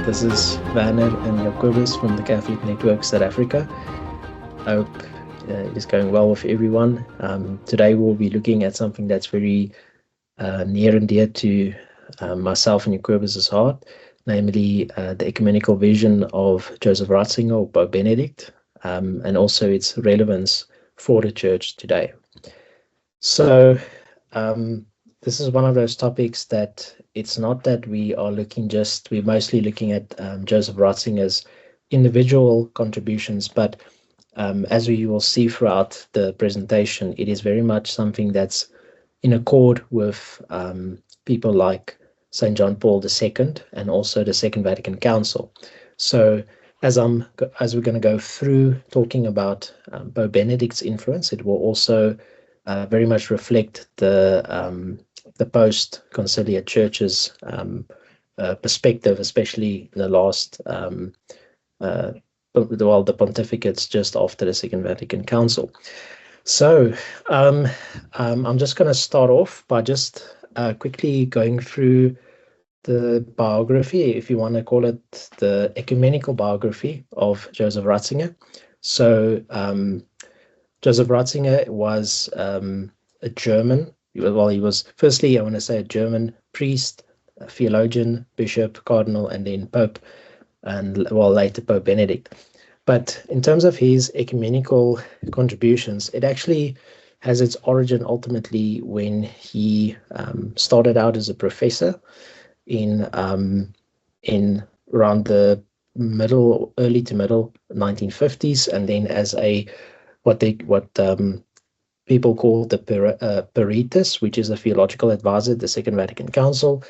This is Werner and Jacobus from the Catholic Network Suid-Afrika. I hope it is going well with everyone. Today we'll be looking at something that's very near and dear to myself and Jacobus's heart, namely the ecumenical vision of Joseph Ratzinger or Pope Benedict, and also its relevance for the Church today. So this is one of those topics that it's not that we're mostly looking at Joseph Ratzinger's individual contributions, but as we will see throughout the presentation, it is very much something that's in accord with people like St. John Paul II and also the Second Vatican Council. So as we're going to go through talking about Pope Benedict's influence, it will also very much reflect the post-conciliar church's perspective, especially in the last the pontificates just after the Second Vatican Council. So I'm just going to start off by just quickly going through the biography, if you want to call it the ecumenical biography of Joseph Ratzinger. So Joseph Ratzinger was a German. Well, he was firstly, I want to say, a German priest, a theologian, bishop, cardinal, and then Pope, and later Pope Benedict. But in terms of his ecumenical contributions, it actually has its origin ultimately when he started out as a professor in around the early to middle 1950s, and then as what people call the Peritus, which is a theological advisor at the Second Vatican Council.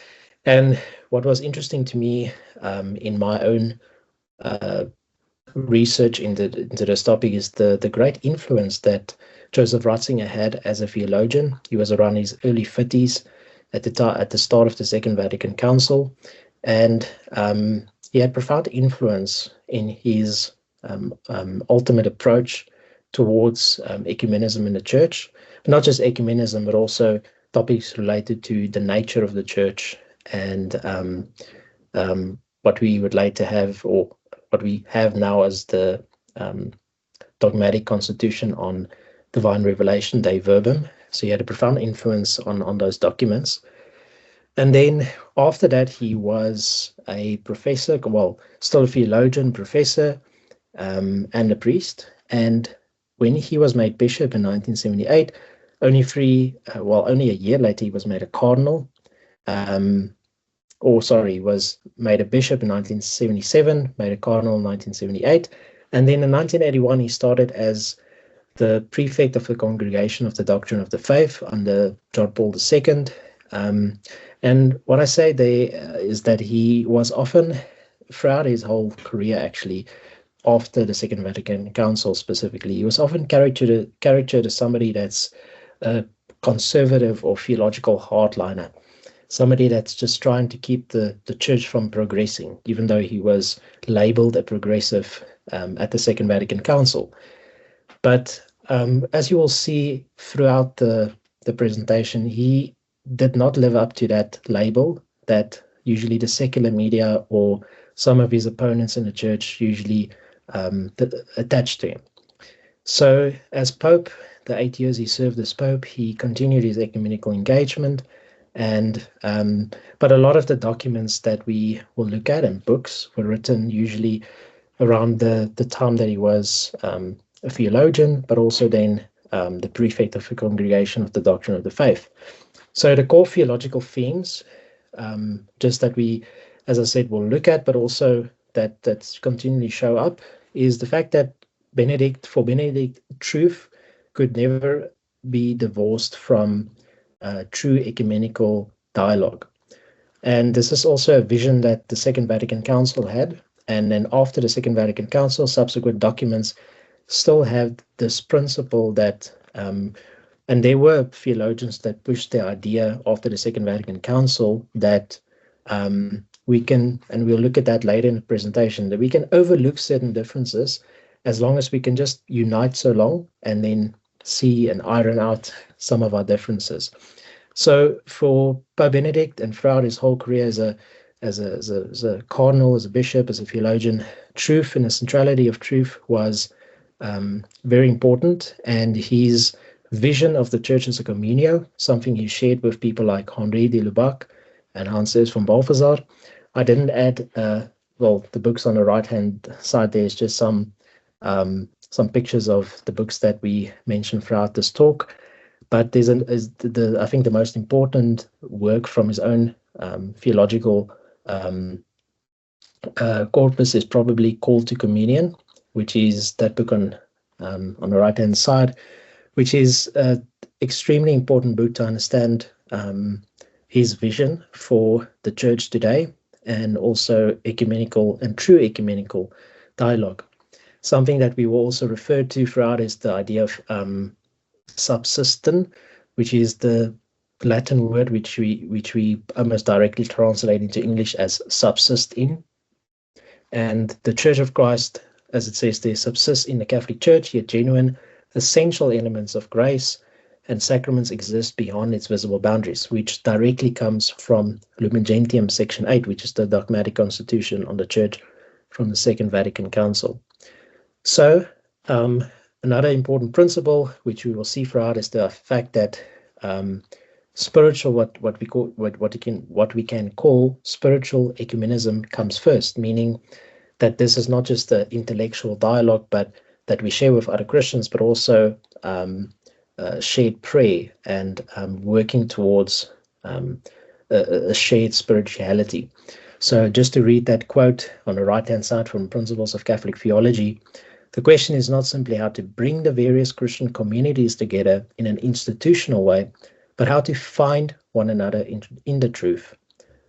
And what was interesting to me in my own research into this topic is the great influence that Joseph Ratzinger had as a theologian. He was around his early 50s at the start of the Second Vatican Council, and he had profound influence in his ultimate approach towards ecumenism in the Church, but not just ecumenism, but also topics related to the nature of the Church and what we would later have, or what we have now as the dogmatic constitution on divine revelation, Dei Verbum. So he had a profound influence on those documents. And then after that, he was a professor, well, still a theologian, professor, and a priest. And when he was made bishop in 1978, only a year later, he was made a cardinal. He was made a bishop in 1977, made a cardinal in 1978. And then in 1981, he started as the prefect of the Congregation of the Doctrine of the Faith under John Paul II. And what I say there is that he was often, throughout his whole career actually, after the Second Vatican Council specifically, he was often caricatured as somebody that's a conservative or theological hardliner, somebody that's just trying to keep the Church from progressing, even though he was labeled a progressive at the Second Vatican Council. But as you will see throughout the presentation, he did not live up to that label that usually the secular media or some of his opponents in the Church usually attached to him. So as Pope, the 8 years he served as Pope, he continued his ecumenical engagement, and but a lot of the documents that we will look at and books were written usually around the time that he was a theologian, but also then the prefect of the Congregation of the Doctrine of the Faith. So the core theological themes, just that we, as I said, will look at, but also that continually show up, is the fact that for Benedict, truth could never be divorced from true ecumenical dialogue. And this is also a vision that the Second Vatican Council had. And then after the Second Vatican Council, subsequent documents still have this principle that, and there were theologians that pushed the idea after the Second Vatican Council that we can, and we'll look at that later in the presentation, that we can overlook certain differences as long as we can just unite so long and then see and iron out some of our differences. So for Pope Benedict and throughout his whole career as a as a cardinal, as a bishop, as a theologian, truth and the centrality of truth was very important, and his vision of the church as a communio, something he shared with people like Henri de Lubac and Hans von Balthasar. I didn't add, well, the books on the right-hand side. There's just some pictures of the books that we mentioned throughout this talk. But there's I think the most important work from his own theological corpus is probably Called to Communion, which is that book on the right-hand side, which is an extremely important book to understand his vision for the church today, and also ecumenical and true ecumenical dialogue. Something that we will also refer to throughout is the idea of subsisting, which is the Latin word which we almost directly translate into English as subsist in. And the Church of Christ, as it says there, subsists in the Catholic Church, yet genuine, essential elements of grace and sacraments exist beyond its visible boundaries, which directly comes from Lumen Gentium Section 8, which is the dogmatic constitution on the Church from the Second Vatican Council. So, another important principle, which we will see throughout, is the fact that spiritual, what we can call spiritual ecumenism, comes first, meaning that this is not just the intellectual dialogue, but that we share with other Christians, but also shared prayer and working towards a shared spirituality. So just to read that quote on the right-hand side from Principles of Catholic Theology, the question is not simply how to bring the various Christian communities together in an institutional way, but how to find one another in the truth.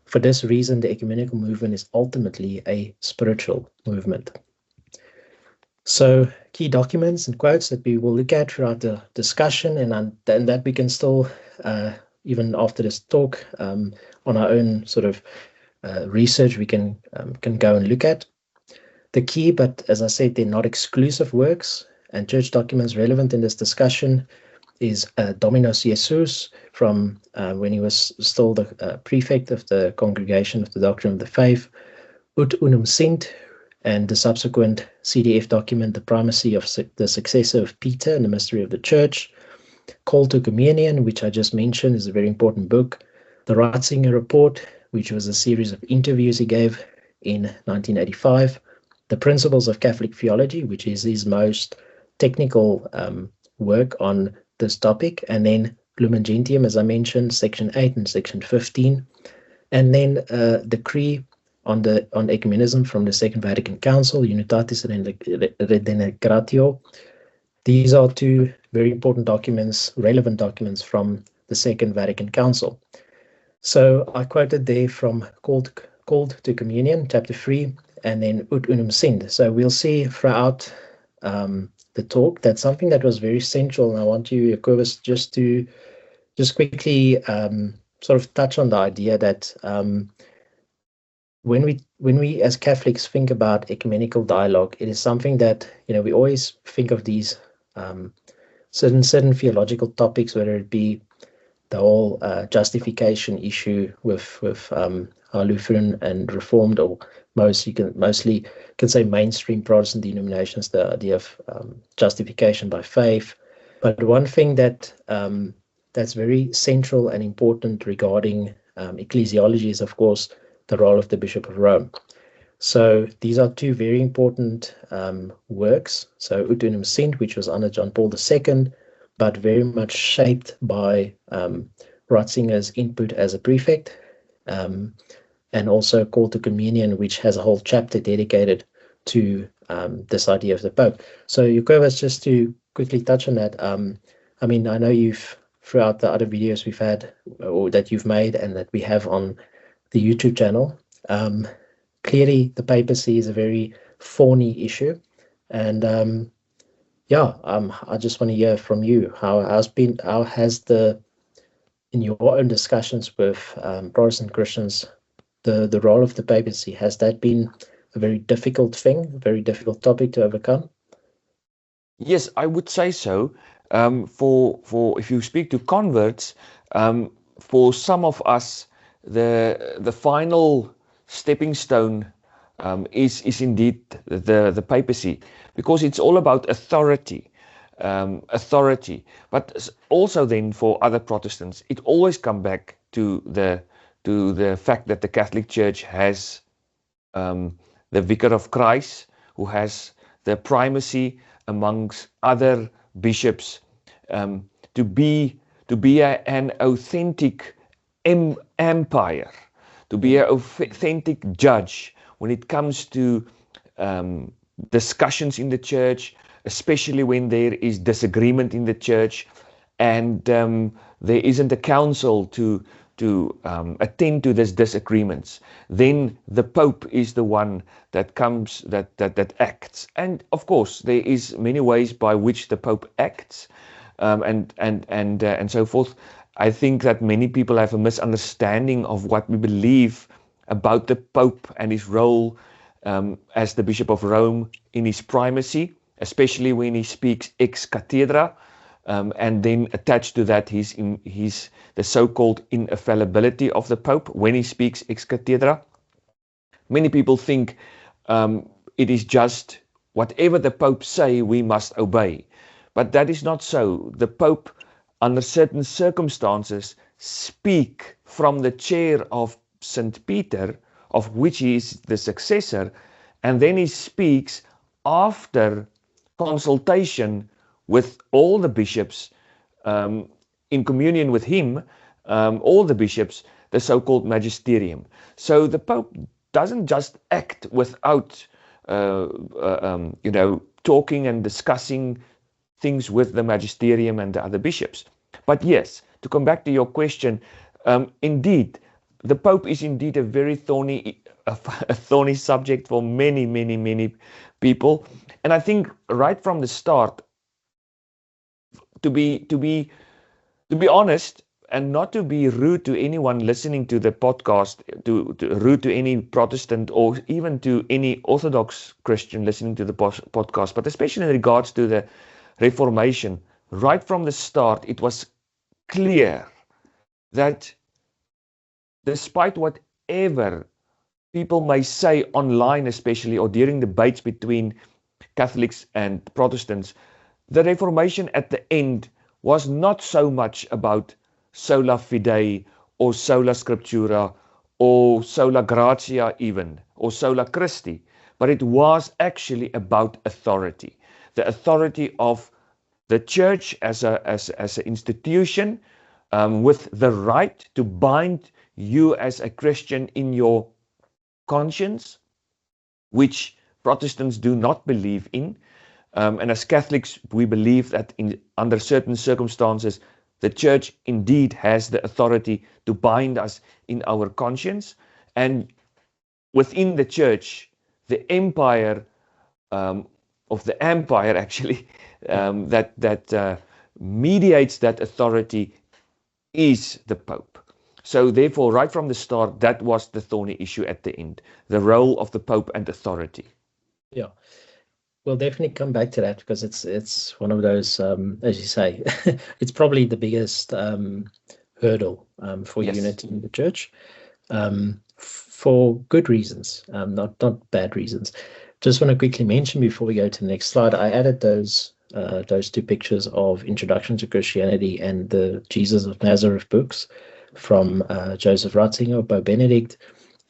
For this reason, the ecumenical movement is ultimately a spiritual movement. So, key documents and quotes that we will look at throughout the discussion, and that we can still, even after this talk, on our own sort of research, we can go and look at. The key, but as I said, they're not exclusive works, and church documents relevant in this discussion is Dominus Jesus from when he was still the prefect of the Congregation of the Doctrine of the Faith, Ut Unum Sint, and the subsequent CDF document, The Primacy of the Successor of Peter and the Mystery of the Church, Call to Communion, which I just mentioned, is a very important book, the Ratzinger Report, which was a series of interviews he gave in 1985, The Principles of Catholic Theology, which is his most technical work on this topic, and then Lumen Gentium, as I mentioned, Section 8 and Section 15, and then Decree on Ecumenism from the Second Vatican Council, Unitatis Redemptio. These are two very important documents, relevant documents from the Second Vatican Council. So I quoted there from Called to Communion, chapter 3, and then Ut Unum Sint. So we'll see throughout the talk that something that was very central, and I want you, Jacobus, just quickly sort of touch on the idea that when we as Catholics think about ecumenical dialogue, it is something that, we always think of these certain theological topics, whether it be the whole justification issue with our Lutheran and Reformed, or mostly can say mainstream Protestant denominations, the idea of justification by faith. But one thing that that's very central and important regarding ecclesiology is, of course, the role of the Bishop of Rome. So these are two very important works. So Ut Unum Sint, which was under John Paul II, but very much shaped by Ratzinger's input as a prefect, and also Call to Communion, which has a whole chapter dedicated to this idea of the Pope. So Jacobus, just to quickly touch on that, I mean, I know you've, throughout the other videos we've had, or that you've made and that we have on the YouTube channel, clearly the papacy is a very thorny issue, and I just want to hear from you, how has in your own discussions with Protestant Christians, the role of the papacy, has that been a very difficult thing, a very difficult topic to overcome? Yes, I would say so. For if you speak to converts, for some of us, the final stepping stone is indeed the papacy, because it's all about authority. Authority, but also then for other Protestants, it always comes back to the fact that the Catholic Church has the Vicar of Christ, who has the primacy amongst other bishops, to be an authentic empire, to be an authentic judge when it comes to discussions in the church, especially when there is disagreement in the church, and there isn't a council to attend to these disagreements. Then the Pope is the one that comes, that acts. And of course, there is many ways by which the Pope acts, and so forth. I think that many people have a misunderstanding of what we believe about the Pope and his role as the Bishop of Rome in his primacy, especially when he speaks ex cathedra, and then attached to that the so-called infallibility of the Pope when he speaks ex cathedra. Many people think it is just whatever the Pope say we must obey, but that is not so. The Pope, under certain circumstances, speak from the chair of St. Peter, of which he is the successor, and then he speaks after consultation with all the bishops, in communion with him, all the bishops, the so-called magisterium. So the Pope doesn't just act without, talking and discussing things with the magisterium and the other bishops. But yes, to come back to your question, indeed, the Pope is indeed a very thorny subject for many people. And I think right from the start, to be honest, and not to be rude to anyone listening to the podcast, to rude to any Protestant or even to any Orthodox Christian listening to the podcast, but especially in regards to the Reformation, right from the start, it was clear that despite whatever people may say online, especially, or during debates between Catholics and Protestants, the Reformation at the end was not so much about sola fide or sola scriptura or sola gratia even, or sola Christi, but it was actually about authority. The authority of the church as an institution, with the right to bind you as a Christian in your conscience, which Protestants do not believe in. And as Catholics, we believe that under certain circumstances, the church indeed has the authority to bind us in our conscience. And within the church, the empire of the empire, actually, that mediates that authority is the Pope. So therefore, right from the start, that was the thorny issue at the end, the role of the Pope and authority. Yeah. We'll definitely come back to that, because it's one of those, as you say, it's probably the biggest hurdle for unity in the church, for good reasons, not bad reasons. Just want to quickly mention before we go to the next slide, I added those two pictures of Introduction to Christianity and the Jesus of Nazareth books from Joseph Ratzinger, Pope Benedict.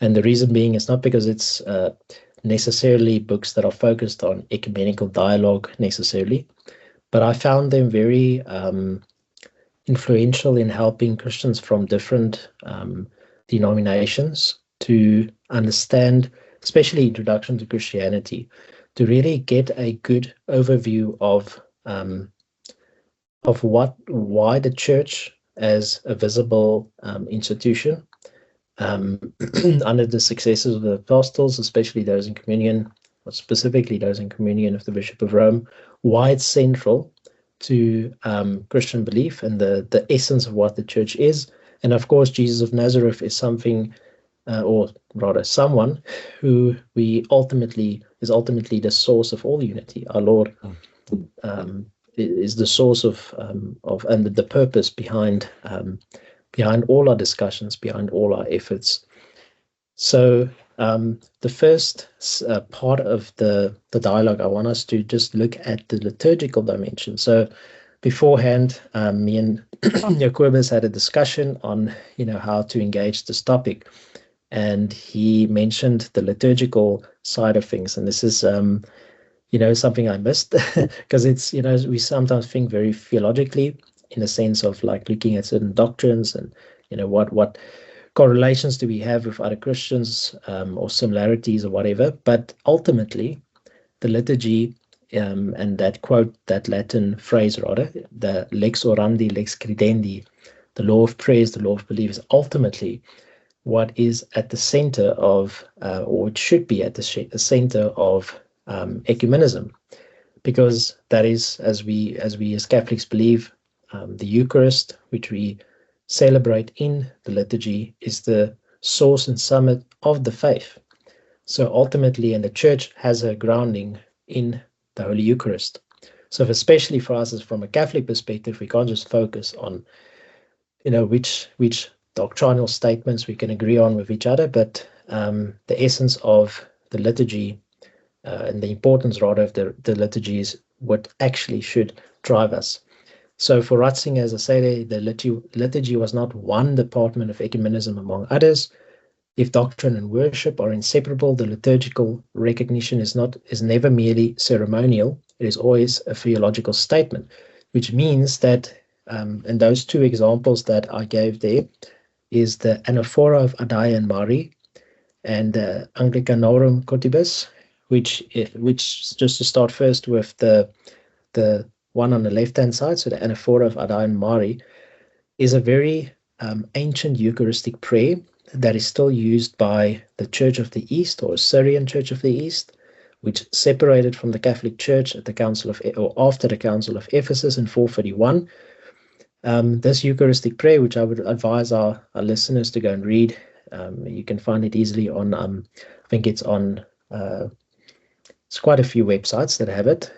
And the reason being is not because it's necessarily books that are focused on ecumenical dialogue necessarily, but I found them very influential in helping Christians from different denominations to understand, especially Introduction to Christianity, to really get a good overview of why the church as a visible institution, under the successors of the apostles, especially those in communion, or specifically those in communion of the Bishop of Rome, why it's central to Christian belief and the essence of what the church is. And of course, Jesus of Nazareth is something, or rather someone, who is ultimately the source of all unity. Our Lord is the source of and the purpose behind all our discussions, behind all our efforts. So The first part of the dialogue, I want us to just look at the liturgical dimension. So beforehand, me and Jacobus had a discussion on, how to engage this topic. And he mentioned the liturgical side of things. And this is, something I missed because it's, we sometimes think very theologically in the sense of like looking at certain doctrines and, what correlations do we have with other Christians, or similarities or whatever. But ultimately, the liturgy, and that quote, that Latin phrase rather, the lex orandi, lex credendi, the law of prayers, the law of believers, ultimately what is at the center of, or it should be at the center of ecumenism, because that is, as we as Catholics believe, the Eucharist, which we celebrate in the liturgy, is the source and summit of the faith. So ultimately, and the Church has a grounding in the Holy Eucharist. So especially for us, as from a Catholic perspective, we can't just focus on, which doctrinal statements we can agree on with each other, but the essence of the liturgy, and the importance rather of the liturgy, is what actually should drive us. So for Ratzinger, as I say, the liturgy was not one department of ecumenism among others. If doctrine and worship are inseparable, the liturgical recognition is never merely ceremonial. It is always a theological statement, which means that, and those two examples that I gave there, is the anaphora of Adae and Mari and the Anglicanorum Cotibus, which just to start first with the one on the left-hand side, so the anaphora of Adae and Mari, is a very ancient Eucharistic prayer that is still used by the Church of the East, or Syrian Church of the East, which separated from the Catholic Church at the Council of, or after the Council of Ephesus in 431. This Eucharistic prayer, which I would advise our listeners to go and read, you can find it easily on, I think it's on, it's quite a few websites that have it.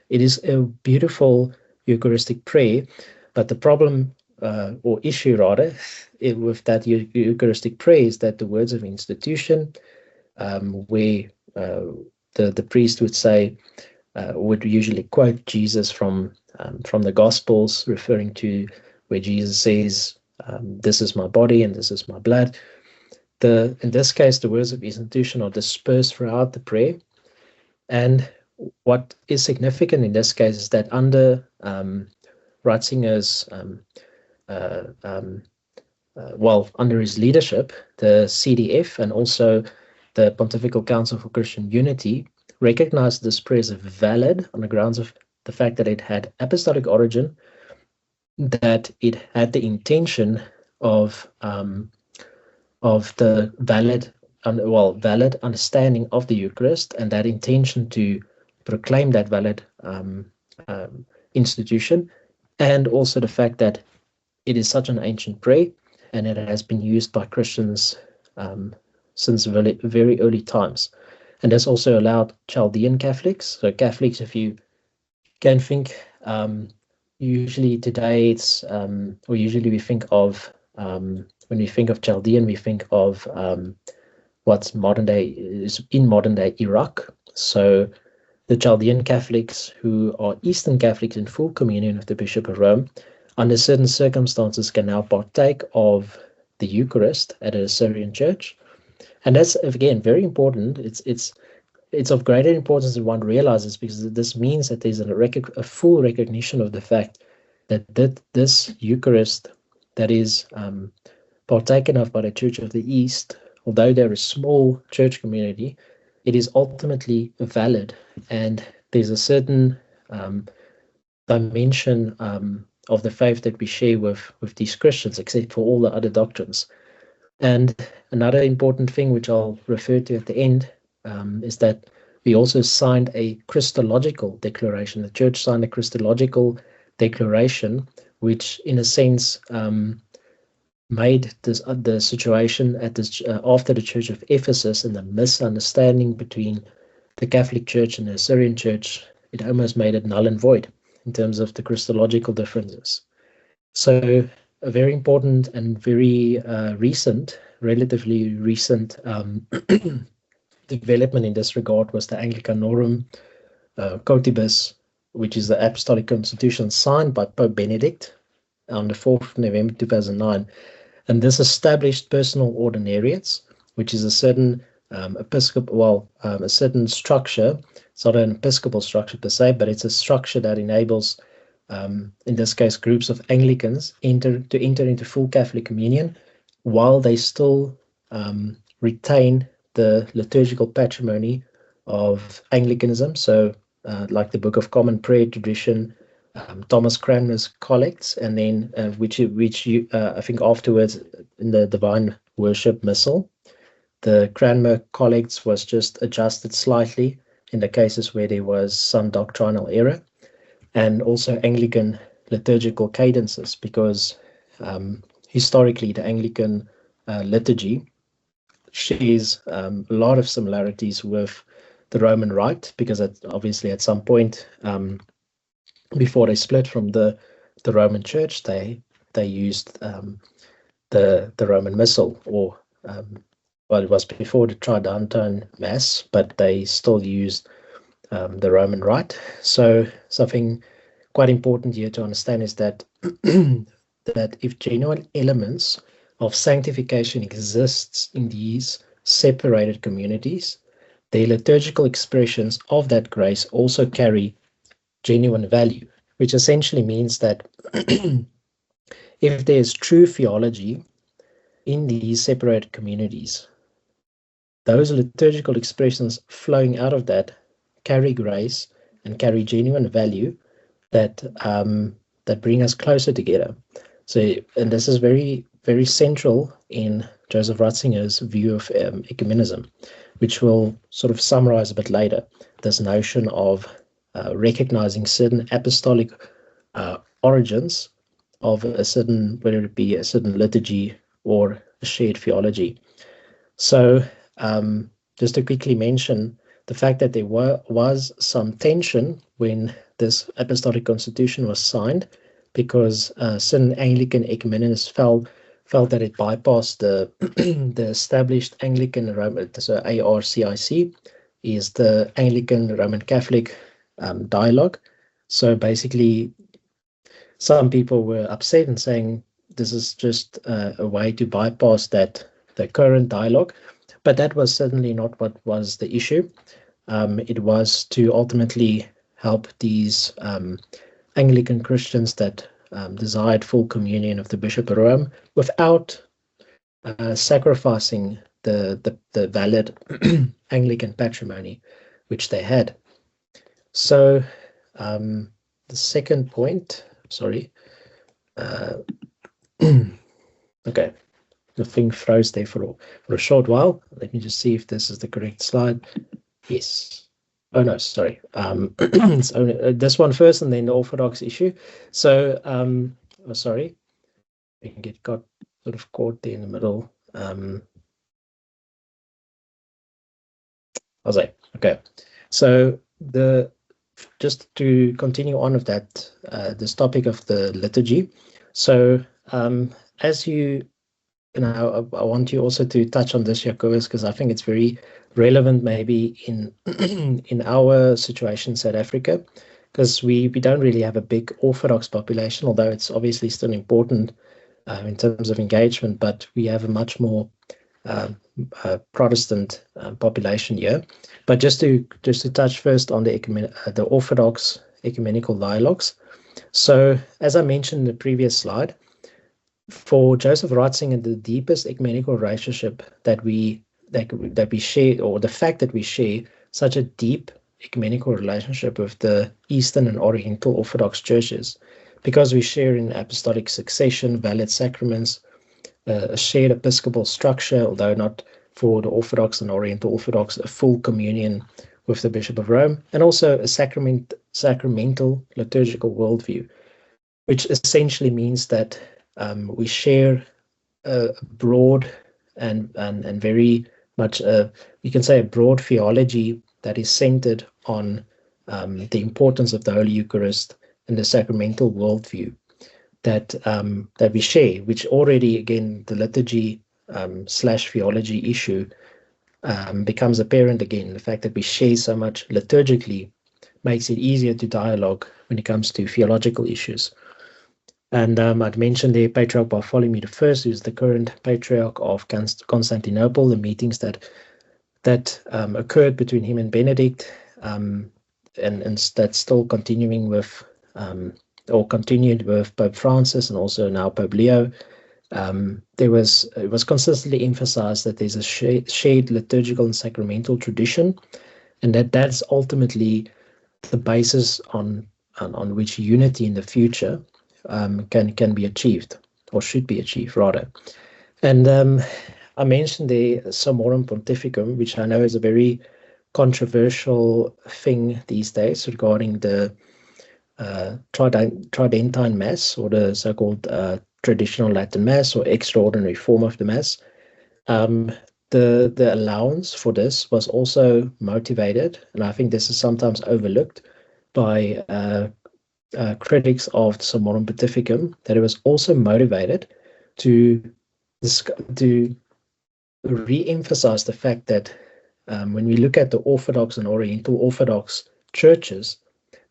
It is a beautiful Eucharistic prayer, but the problem, or issue rather, with that Eucharistic prayer is that the words of institution, where the priest would say, would usually quote Jesus from the Gospels, referring to where Jesus says, this is my body and this is my blood. In this case, the words of institution are dispersed throughout the prayer. And what is significant in this case is that under Ratzinger's, under his leadership, the CDF and also the Pontifical Council for Christian Unity recognized this prayer as valid on the grounds of the fact that it had apostolic origin, that it had the intention of the valid understanding of the Eucharist, and that intention to proclaim that valid institution, and also the fact that it is such an ancient prayer and it has been used by Christians since very, very early times. And this also allowed Chaldean Catholics. So Catholics, if you can think, usually today it's, or usually we think of, when we think of Chaldean, we think of what's modern day Iraq. So the Chaldean Catholics, who are Eastern Catholics in full communion with the Bishop of Rome, under certain circumstances can now partake of the Eucharist at a Syrian church. And that's, again, very important. It's of greater importance than one realizes, because this means that there's a full recognition of the fact that this Eucharist that is partaken of by the Church of the East, although they're a small church community, it is ultimately valid, and there's a certain dimension of the faith that we share with these Christians, except for all the other doctrines. And another important thing, which I'll refer to at the end, is that we also signed a Christological declaration. The Church signed a Christological declaration, which, in a sense, made this the situation at this after the Church of Ephesus and the misunderstanding between the Catholic Church and the Syrian Church, it almost made it null and void in terms of the Christological differences. So a very important and very recent relatively recent development in this regard was the Anglicanorum Cotibus, which is the Apostolic Constitution signed by Pope Benedict on the 4th of November 2009. And this established personal ordinariates, which is a certain a certain structure. It's not an episcopal structure per se, but it's a structure that enables, in this case, groups of Anglicans to enter into full Catholic communion while they still retain the liturgical patrimony of Anglicanism. So, like the Book of Common Prayer tradition, Thomas Cranmer's collects, and then which I think afterwards in the Divine Worship Missal, the Cranmer collects was just adjusted slightly in the cases where there was some doctrinal error, and also Anglican liturgical cadences, because historically the Anglican liturgy shares a lot of similarities with the Roman Rite, because obviously at some point before they split from the Roman Church, they used the Roman Missal, or well, it was before the Tridentine Mass, but they still used the Roman Rite. So something quite important here to understand is that that if genuine elements of sanctification exists in these separated communities, the liturgical expressions of that grace also carry genuine value, which essentially means that if there's true theology in these separated communities, those liturgical expressions flowing out of that carry grace and carry genuine value that that bring us closer together. So, and this is very, very central in Joseph Ratzinger's view of ecumenism, which we'll sort of summarize a bit later. This notion of recognizing certain apostolic origins of a certain, whether it be a certain liturgy or a shared theology. So just to quickly mention the fact that there was some tension when this apostolic constitution was signed, because certain Anglican ecumenists felt that it bypassed the established Anglican Roman, so ARCIC is the Anglican Roman Catholic dialogue. So basically, some people were upset and saying this is just a way to bypass the current dialogue. But that was certainly not what was the issue. It was to ultimately help these Anglican Christians that desired full communion of the Bishop of Rome without sacrificing the valid Anglican patrimony which they had. So the second point, sorry, okay, the thing froze there for a short while. Let me just see if this is the correct slide. Yes. Oh no, sorry. It's only, this one first, and then the Orthodox issue. So, oh, sorry, I got sort of caught there in the middle. I was like, okay. So just to continue on with that, this topic of the liturgy. So, as you know, I want you also to touch on this, Jacobus, because I think it's very relevant maybe in in our situation in South Africa, because we don't really have a big Orthodox population, although it's obviously still important in terms of engagement, but we have a much more Protestant population here. But just to touch first on the Orthodox ecumenical dialogues. So as I mentioned in the previous slide, for Joseph Ratzinger, the deepest ecumenical relationship that we share, or the fact that we share such a deep ecumenical relationship with the Eastern and Oriental Orthodox churches, because we share in apostolic succession, valid sacraments, a shared episcopal structure, although not for the Orthodox and Oriental Orthodox, a full communion with the Bishop of Rome, and also a sacramental liturgical worldview, which essentially means that we share a broad and very much, you can say, a broad theology that is centered on the importance of the Holy Eucharist and the sacramental worldview that we share, which already, again, the liturgy slash theology issue becomes apparent again. The fact that we share so much liturgically makes it easier to dialogue when it comes to theological issues. And I'd mentioned the Patriarch Bartholomew I, who's the current Patriarch of Constantinople, the meetings that occurred between him and Benedict, and that's still continuing with, or continued with Pope Francis and also now Pope Leo. It was consistently emphasized that there's a shared liturgical and sacramental tradition, and that's ultimately the basis on which unity in the future can be achieved, or should be achieved rather. And I mentioned the Summorum Pontificum, which I know is a very controversial thing these days regarding the Tridentine Mass, or the so-called traditional Latin Mass or extraordinary form of the Mass. The allowance for this was also motivated, and I think this is sometimes overlooked by critics of the Summorum Pontificum, that it was also motivated to re-emphasize the fact that when we look at the Orthodox and Oriental Orthodox churches,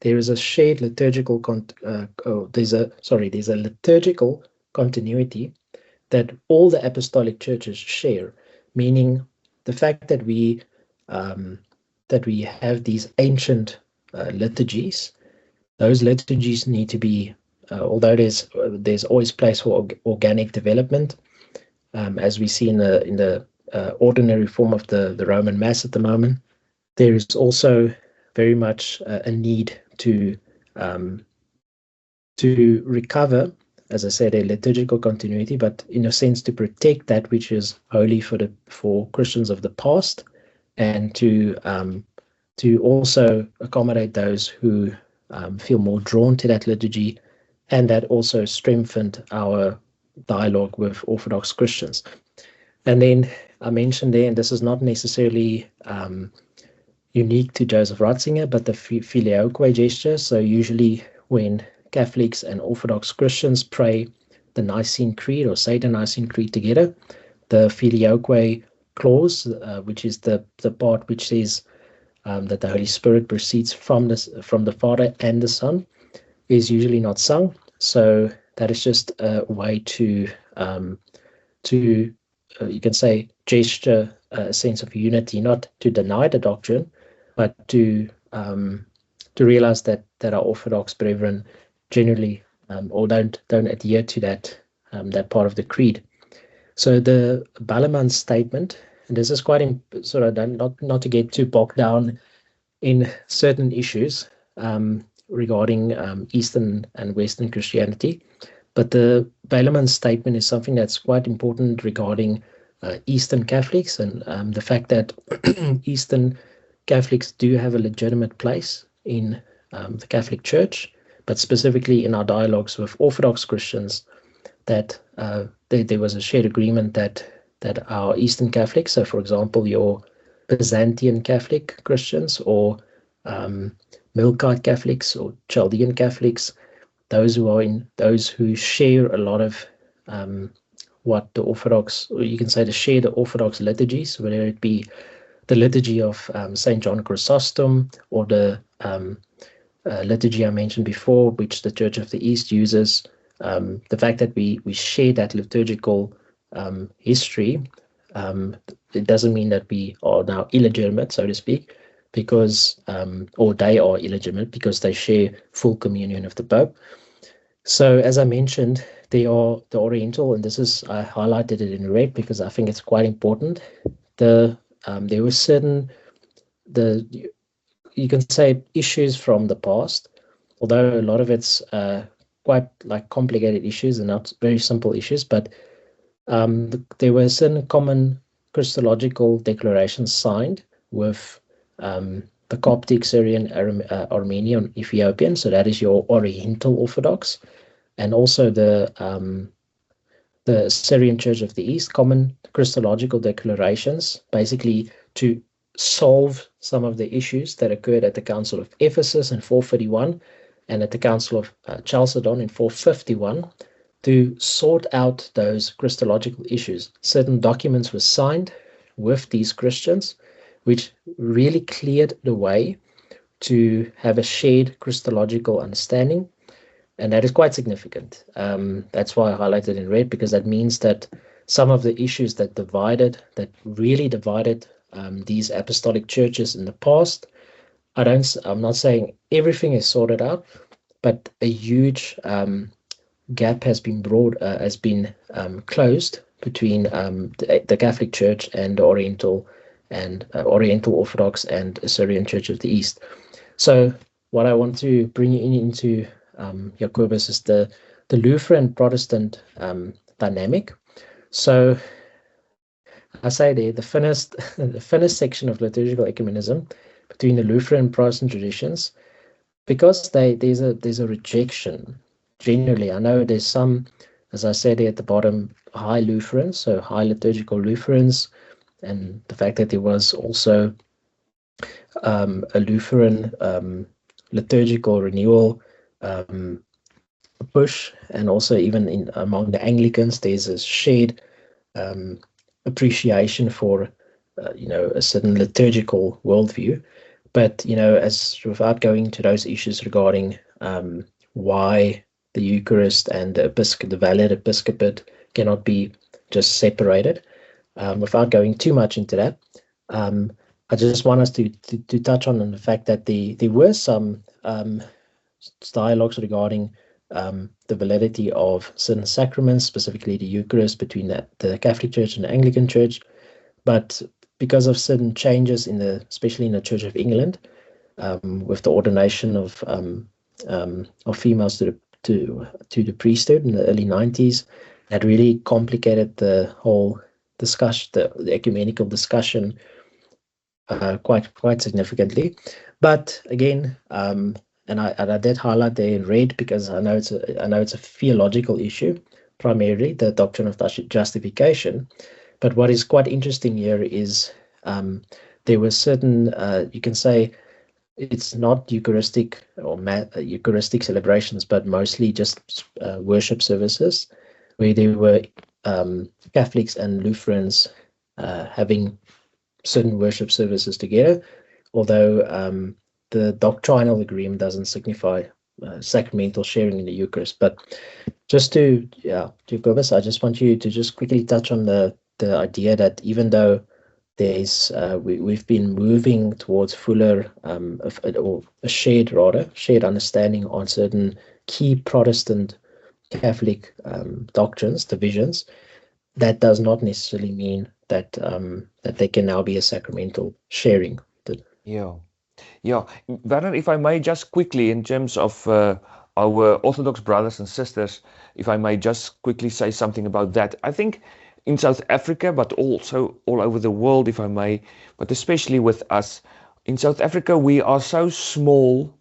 there is a shared liturgical there's a liturgical continuity that all the apostolic churches share, meaning the fact that we have these ancient liturgies. Those liturgies need to be, although there's always place for organic development, as we see in the ordinary form of the Roman Mass at the moment. There is also very much a need to recover, as I said, a liturgical continuity, but in a sense to protect that which is holy for Christians of the past, and to also accommodate those who feel more drawn to that liturgy, and that also strengthened our dialogue with Orthodox Christians. And then I mentioned there, and this is not necessarily unique to Joseph Ratzinger, but the filioque gesture. So usually when Catholics and Orthodox Christians pray the Nicene Creed or say the Nicene Creed together, the filioque clause, which is the part which says that the Holy Spirit proceeds from the Father and the Son, is usually not sung. So that is just a way to you can say gesture a sense of unity, not to deny the doctrine, but to realize that our Orthodox brethren generally or don't adhere to that part of the creed. So the Ballermann statement, and this is quite not to get too bogged down in certain issues regarding Eastern and Western Christianity, but the Ballermann statement is something that's quite important regarding Eastern Catholics, and the fact that Eastern Catholics do have a legitimate place in the Catholic Church, but specifically in our dialogues with Orthodox Christians, that there was a shared agreement that our Eastern Catholics, so for example your Byzantine Catholic Christians or Milkite Catholics or Chaldean Catholics, those who share a lot of what the Orthodox, or you can say share the Orthodox liturgies, whether it be the liturgy of St. John Chrysostom or the liturgy I mentioned before, which the Church of the East uses. The fact that we share that liturgical history, it doesn't mean that we are now illegitimate, so to speak, because or they are illegitimate because they share full communion of the Pope. So as I mentioned, they are the Oriental, and I highlighted it in red because I think it's quite important. There were certain, you can say, issues from the past, although a lot of it's quite like complicated issues and not very simple issues, but there were certain common Christological declarations signed with the Coptic, Syrian, Armenian, Ethiopian, so that is your Oriental Orthodox, and also the Syrian Church of the East, common Christological declarations, basically to solve some of the issues that occurred at the Council of Ephesus in 431 and at the Council of Chalcedon in 451, to sort out those Christological issues. Certain documents were signed with these Christians, which really cleared the way to have a shared Christological understanding. And that is quite significant. That's why I highlighted in red, because that means that some of the issues that really divided these apostolic churches in the past, I'm not saying everything is sorted out, but a huge gap has been closed between the Catholic Church and the Oriental Orthodox and Assyrian Church of the East. So what I want to bring you into Jacobus is the Lutheran Protestant dynamic. So I say there, the thinnest section of liturgical ecumenism between the Lutheran and Protestant traditions, because there's a rejection. Generally, I know there's some, as I said there at the bottom, high Lutherans, so high liturgical Lutherans, and the fact that there was also a Lutheran liturgical renewal push, and also even among the Anglicans, there's a shared appreciation for a certain liturgical worldview. But as without going into those issues regarding why the Eucharist and the valid episcopate cannot be just separated, without going too much into that, I just want us to touch on the fact that there were some dialogues regarding the validity of certain sacraments, specifically the Eucharist, between the Catholic Church and the Anglican Church. But because of certain changes especially in the Church of England, with the ordination of females to the priesthood in the early 90s, that really complicated the whole discussion, the ecumenical discussion, quite significantly. But again, and I did highlight there in red because I know it's a theological issue, primarily the doctrine of justification. But what is quite interesting here is there were certain, you can say, it's not Eucharistic or Eucharistic celebrations, but mostly just worship services, where there were Catholics and Lutherans having certain worship services together, although the doctrinal agreement doesn't signify sacramental sharing in the Eucharist. But just to Jacobus, I just want you to just quickly touch on the idea that even though there's we've been moving towards fuller or a shared understanding on certain key Protestant Catholic doctrines, divisions, that does not necessarily mean that that there can now be a sacramental sharing. Yeah, Werner, if I may just quickly, in terms of our Orthodox brothers and sisters, if I may just quickly say something about that. I think in South Africa, but also all over the world, if I may, but especially with us, in South Africa, we are so small,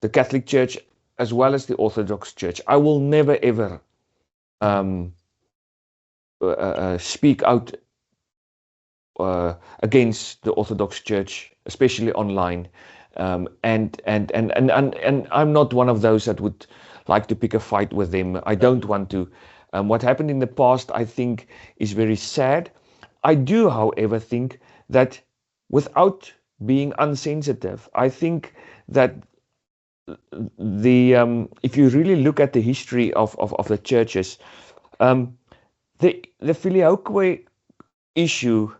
the Catholic Church as well as the Orthodox Church. I will never ever speak out against the Orthodox Church, especially online, and I'm not one of those that would like to pick a fight with them. I don't want to. What happened in the past, I think, is very sad. I do, however, think that without being unsensitive, I think that if you really look at the history of the churches, the filioque issue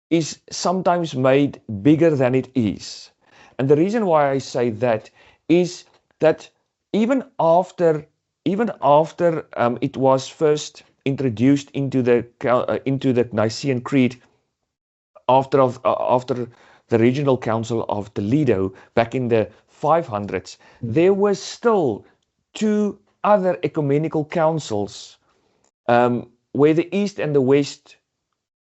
is sometimes made bigger than it is. And the reason why I say that is that even after it was first introduced into the Nicene Creed, after the Regional Council of Toledo back in the 500s, there were still two other ecumenical councils where the East and the West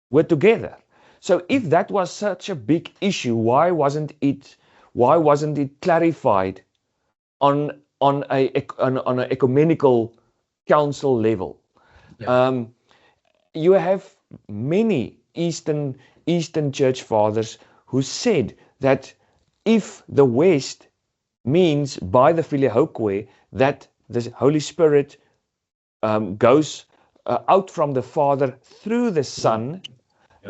were together. So if that was such a big issue, why wasn't it clarified on an ecumenical council level? Yeah. You have many Eastern Church Fathers who said that if the West means by the filioque that the Holy Spirit goes out from the Father through the Son,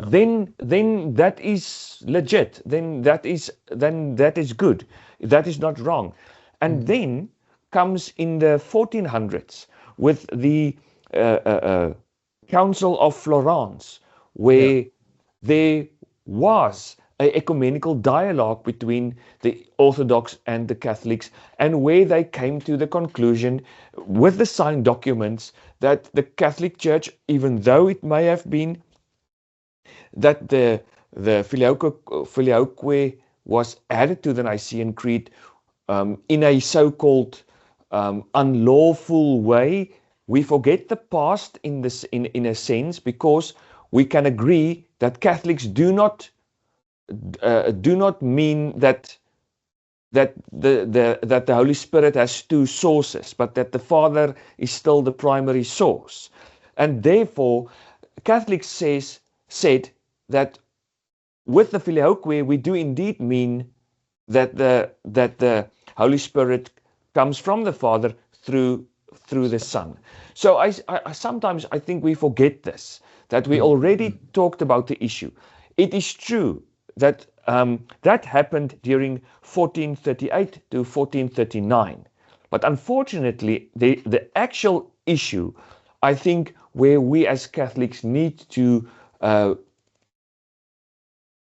then that is legit. Then that is good. That is not wrong. And then comes in the 1400s with the Council of Florence, where there was an ecumenical dialogue between the Orthodox and the Catholics, and where they came to the conclusion with the signed documents that the Catholic Church, even though it may have been that the Filioque was added to the Nicene Creed in a so-called unlawful way, we forget the past in a sense, because we can agree that Catholics do not mean that the Holy Spirit has two sources, but that the Father is still the primary source. And therefore, Catholics said that with the Filioque, we do indeed mean that the Holy Spirit comes from the Father through the Son. So I sometimes I think we forget this, that we already talked about the issue. It is true that that happened during 1438 to 1439. But unfortunately, the actual issue, I think, where we as Catholics need to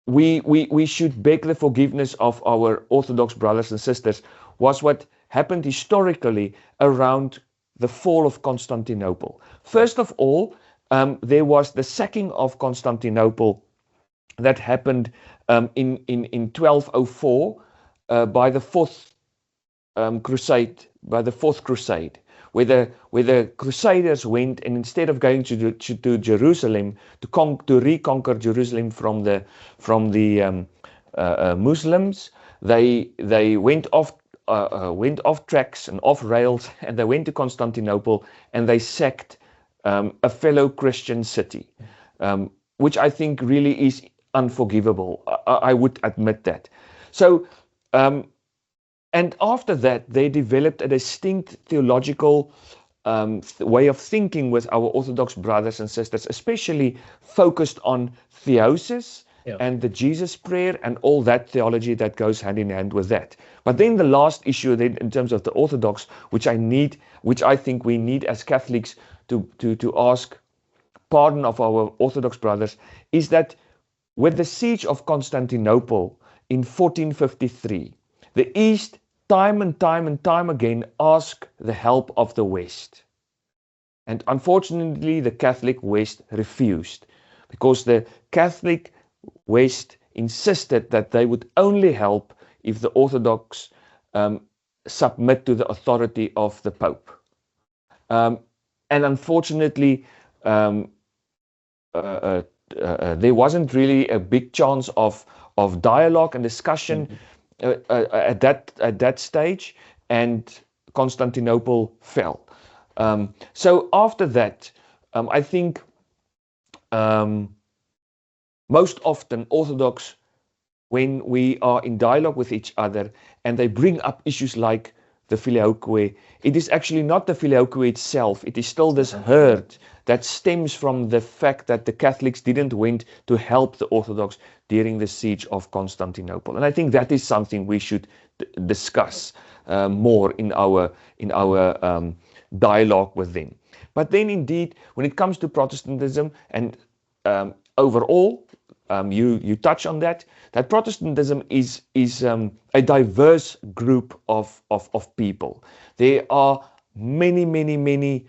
we should beg the forgiveness of our Orthodox brothers and sisters, was what happened historically around the fall of Constantinople. First of all, there was the sacking of Constantinople that happened in 1204 by the fourth crusade, where the Crusaders went, and instead of going to Jerusalem to reconquer Jerusalem from the Muslims, they went off tracks and off rails, and they went to Constantinople, and they sacked a fellow Christian city, which I think really is unforgivable. I would admit that. So, and after that, they developed a distinct theological way of thinking with our Orthodox brothers and sisters, especially focused on theosis and the Jesus prayer and all that theology that goes hand in hand with that. But then the last issue then, in terms of the Orthodox, which I think we need as Catholics to ask pardon of our Orthodox brothers, is that with the siege of Constantinople in 1453, the East time and time again asked the help of the West. And unfortunately, the Catholic West refused, because the Catholic West insisted that they would only help if the Orthodox submit to the authority of the Pope. And unfortunately, there wasn't really a big chance of dialogue and discussion at that stage, and Constantinople fell. So after that, I think most often Orthodox, when we are in dialogue with each other and they bring up issues like the Filioque, it is actually not the Filioque itself. It is still this hurt that stems from the fact that the Catholics didn't went to help the Orthodox during the siege of Constantinople. And I think that is something we should discuss more in our dialogue with them. But then indeed, when it comes to Protestantism and overall, you touch on that Protestantism is a diverse group of people. There are many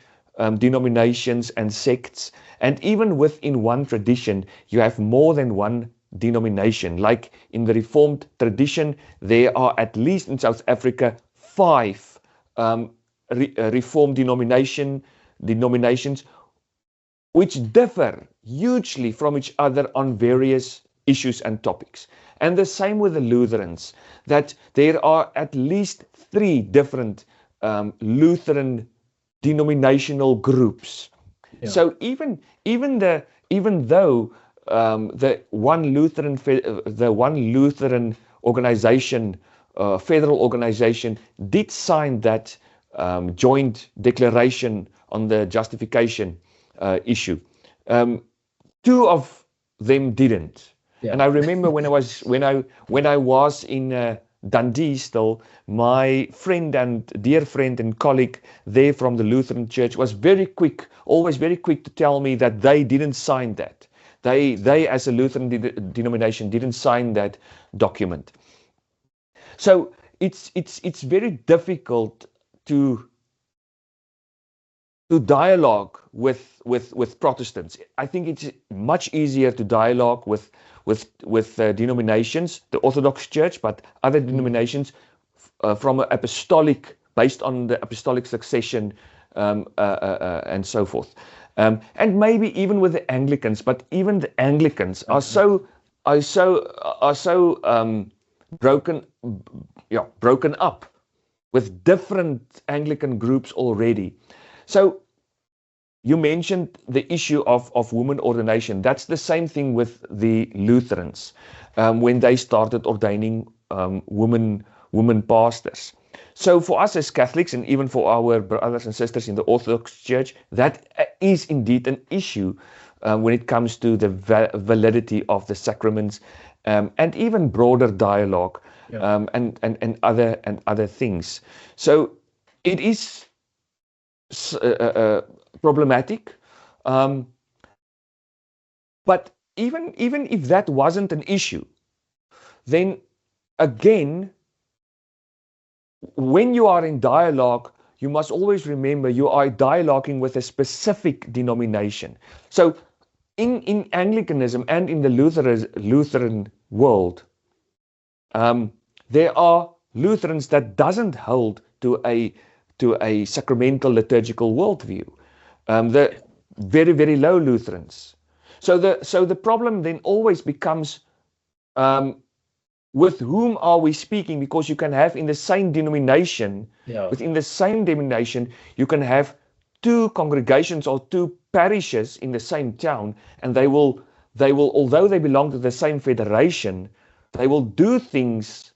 denominations and sects, and even within one tradition, you have more than one denomination. Like in the Reformed tradition, there are, at least in South Africa, 5 Reformed denominations, which differ hugely from each other on various issues and topics. And the same with the Lutherans, that there are at least 3 different Lutheran denominational groups. Yeah. So even though the one Lutheran organization, federal organization, did sign that joint declaration on the justification issue. Two of them didn't. Yeah. And I remember when I was in Dundee still, my friend and dear friend and colleague there from the Lutheran Church was very quick, always very quick to tell me that they didn't sign that. They as a Lutheran denomination didn't sign that document. So it's very difficult to dialogue with Protestants. I think it's much easier to dialogue with denominations, the Orthodox Church, but other denominations from apostolic, based on the apostolic succession and so forth. And maybe even with the Anglicans, but even the Anglicans are so broken up with different Anglican groups already. So you mentioned the issue of women ordination. That's the same thing with the Lutherans when they started ordaining women pastors. So for us as Catholics, and even for our brothers and sisters in the Orthodox Church, that is indeed an issue when it comes to the validity of the sacraments and even broader dialogue and other things. So it is problematic, but even if that wasn't an issue, then again, when you are in dialogue, you must always remember you are dialoguing with a specific denomination. So in Anglicanism and in the Lutheran world, there are Lutherans that doesn't hold to a sacramental liturgical worldview. The very, very low Lutherans. So the problem then always becomes with whom are we speaking? Because you can have in the same denomination, within the same denomination, you can have two congregations or two parishes in the same town, and they will, although they belong to the same federation, they will do things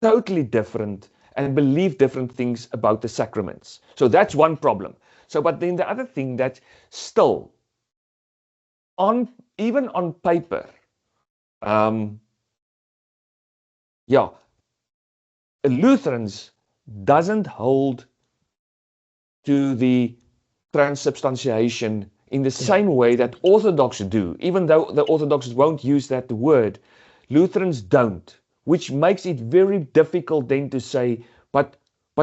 totally different and believe different things about the sacraments. So that's one problem. So, but then the other thing that still, even on paper, Lutherans doesn't hold to the transubstantiation in the same way that Orthodox do. Even though the Orthodox won't use that word, Lutherans don't, which makes it very difficult then to say, but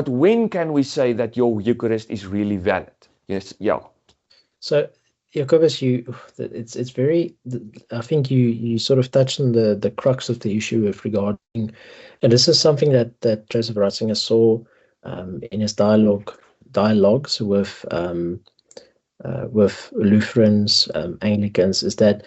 when can we say that your Eucharist is really valid? Yes, yeah. So, Jacobus, it's very. I think you sort of touched on the crux of the issue of regarding, and this is something that Joseph Ratzinger saw in his dialogues with Lutherans, Anglicans, is that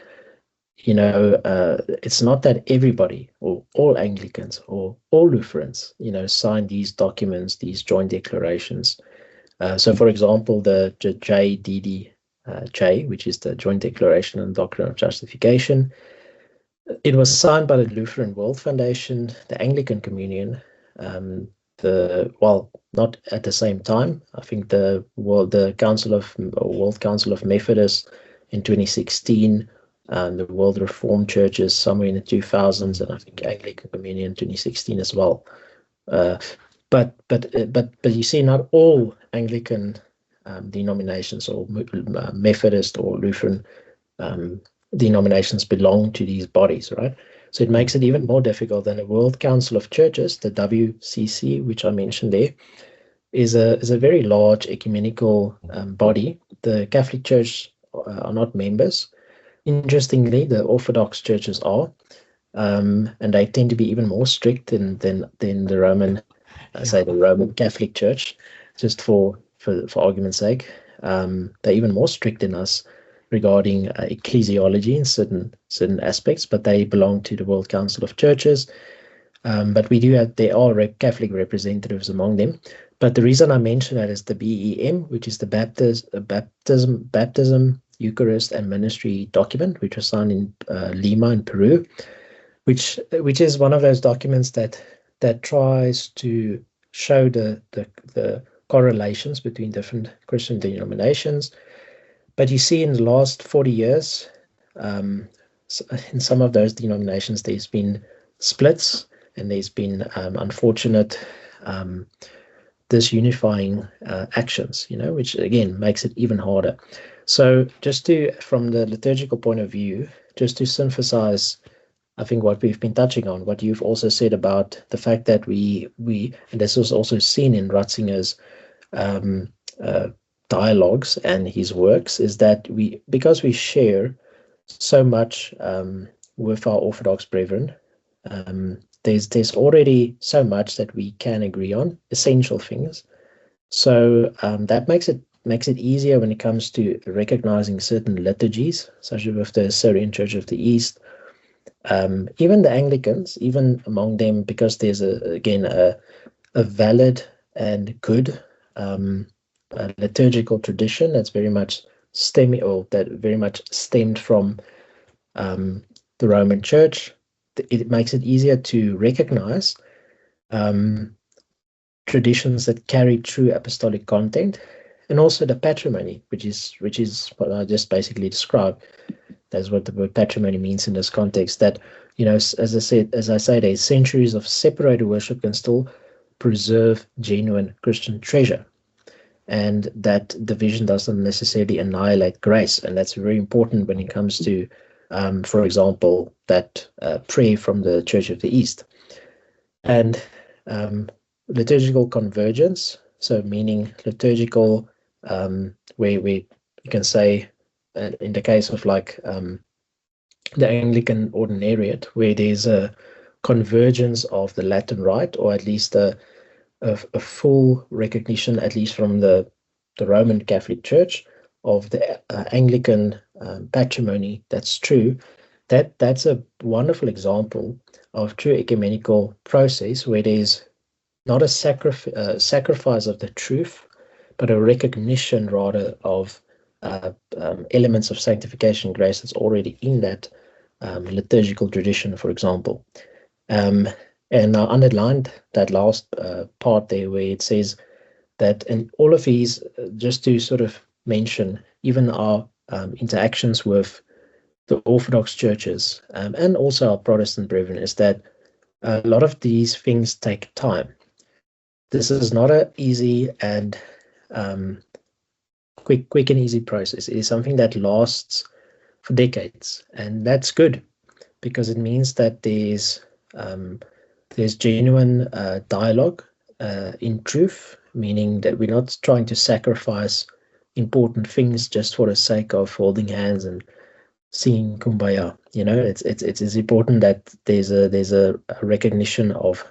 it's not that everybody or all Anglicans or all Lutherans sign these documents, these joint declarations. So, for example, the JDDJ, which is the Joint Declaration on Doctrine of Justification, it was signed by the Lutheran World Foundation, the Anglican Communion, not at the same time. I think the World Council of Methodists in 2016, the World Reformed Churches somewhere in the 2000s, and I think Anglican Communion 2016 as well. But you see, not all Anglican denominations or Methodist or Lutheran denominations belong to these bodies, right? So it makes it even more difficult. Than the World Council of Churches, the WCC, which I mentioned there, is a very large ecumenical body. The Catholic Church are not members. Interestingly, the Orthodox churches are, and they tend to be even more strict than the Roman, say the Roman Catholic Church. Just for argument's sake, they're even more strict than us regarding ecclesiology in certain aspects, but they belong to the World Council of Churches. But there are Catholic representatives among them. But the reason I mention that is the BEM, which is the Baptism, Eucharist, and Ministry document, which was signed in Lima in Peru, which is one of those documents that tries to show the correlations between different Christian denominations. But you see in the last 40 years, in some of those denominations, there's been splits and there's been unfortunate disunifying actions, which again makes it even harder. So just from the liturgical point of view, just to synthesize, I think what we've been touching on, what you've also said about the fact that we and this was also seen in Ratzinger's dialogues and his works, is that because we share so much with our Orthodox brethren, there's already so much that we can agree on, essential things. So that makes it easier when it comes to recognizing certain liturgies, such as with the Syrian Church of the East, even the Anglicans, even among them, because there's a valid and good liturgical tradition that's very much stemmed from the Roman Church. It makes it easier to recognize traditions that carry true apostolic content, and also the patrimony, which is what I just basically described. That's what the word patrimony means in this context. That, as I say, there's centuries of separated worship can still preserve genuine Christian treasure, and that division doesn't necessarily annihilate grace. And that's very important when it comes to, for example, that prayer from the Church of the East. And liturgical convergence, so meaning liturgical, where you can say, in the case of like the Anglican ordinariate, where there's a convergence of the Latin Rite, or at least a full recognition, at least from the Roman Catholic Church, of the Anglican patrimony. That's true. That's a wonderful example of true ecumenical process, where there's not a sacrifice of the truth, but a recognition rather of elements of sanctification grace that's already in that liturgical tradition, for example. And I underlined that last part there, where it says that in all of these, just to sort of mention, even our interactions with the Orthodox churches and also our Protestant brethren, is that a lot of these things take time. This is not an easy and quick and easy process. It is something that lasts for decades, and that's good, because it means that there's genuine dialogue in truth, meaning that we're not trying to sacrifice important things just for the sake of holding hands and singing Kumbaya. It's important that there's a recognition of,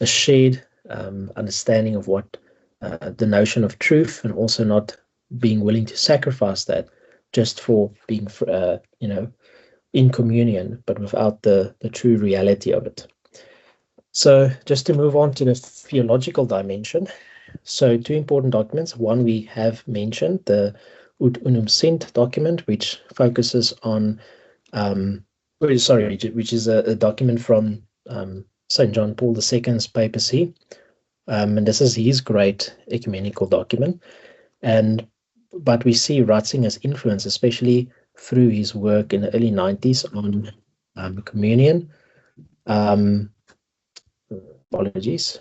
a shared understanding of what the notion of truth, and also not being willing to sacrifice that just for being in communion, but without the true reality of it. So just to move on to the theological dimension. So two important documents. One we have mentioned, the Ut Unum Sint document, which focuses on, which is a document from St. John Paul II's papacy. And this is his great ecumenical document. But we see Ratzinger's influence, especially through his work in the early 90s on communion. Apologies.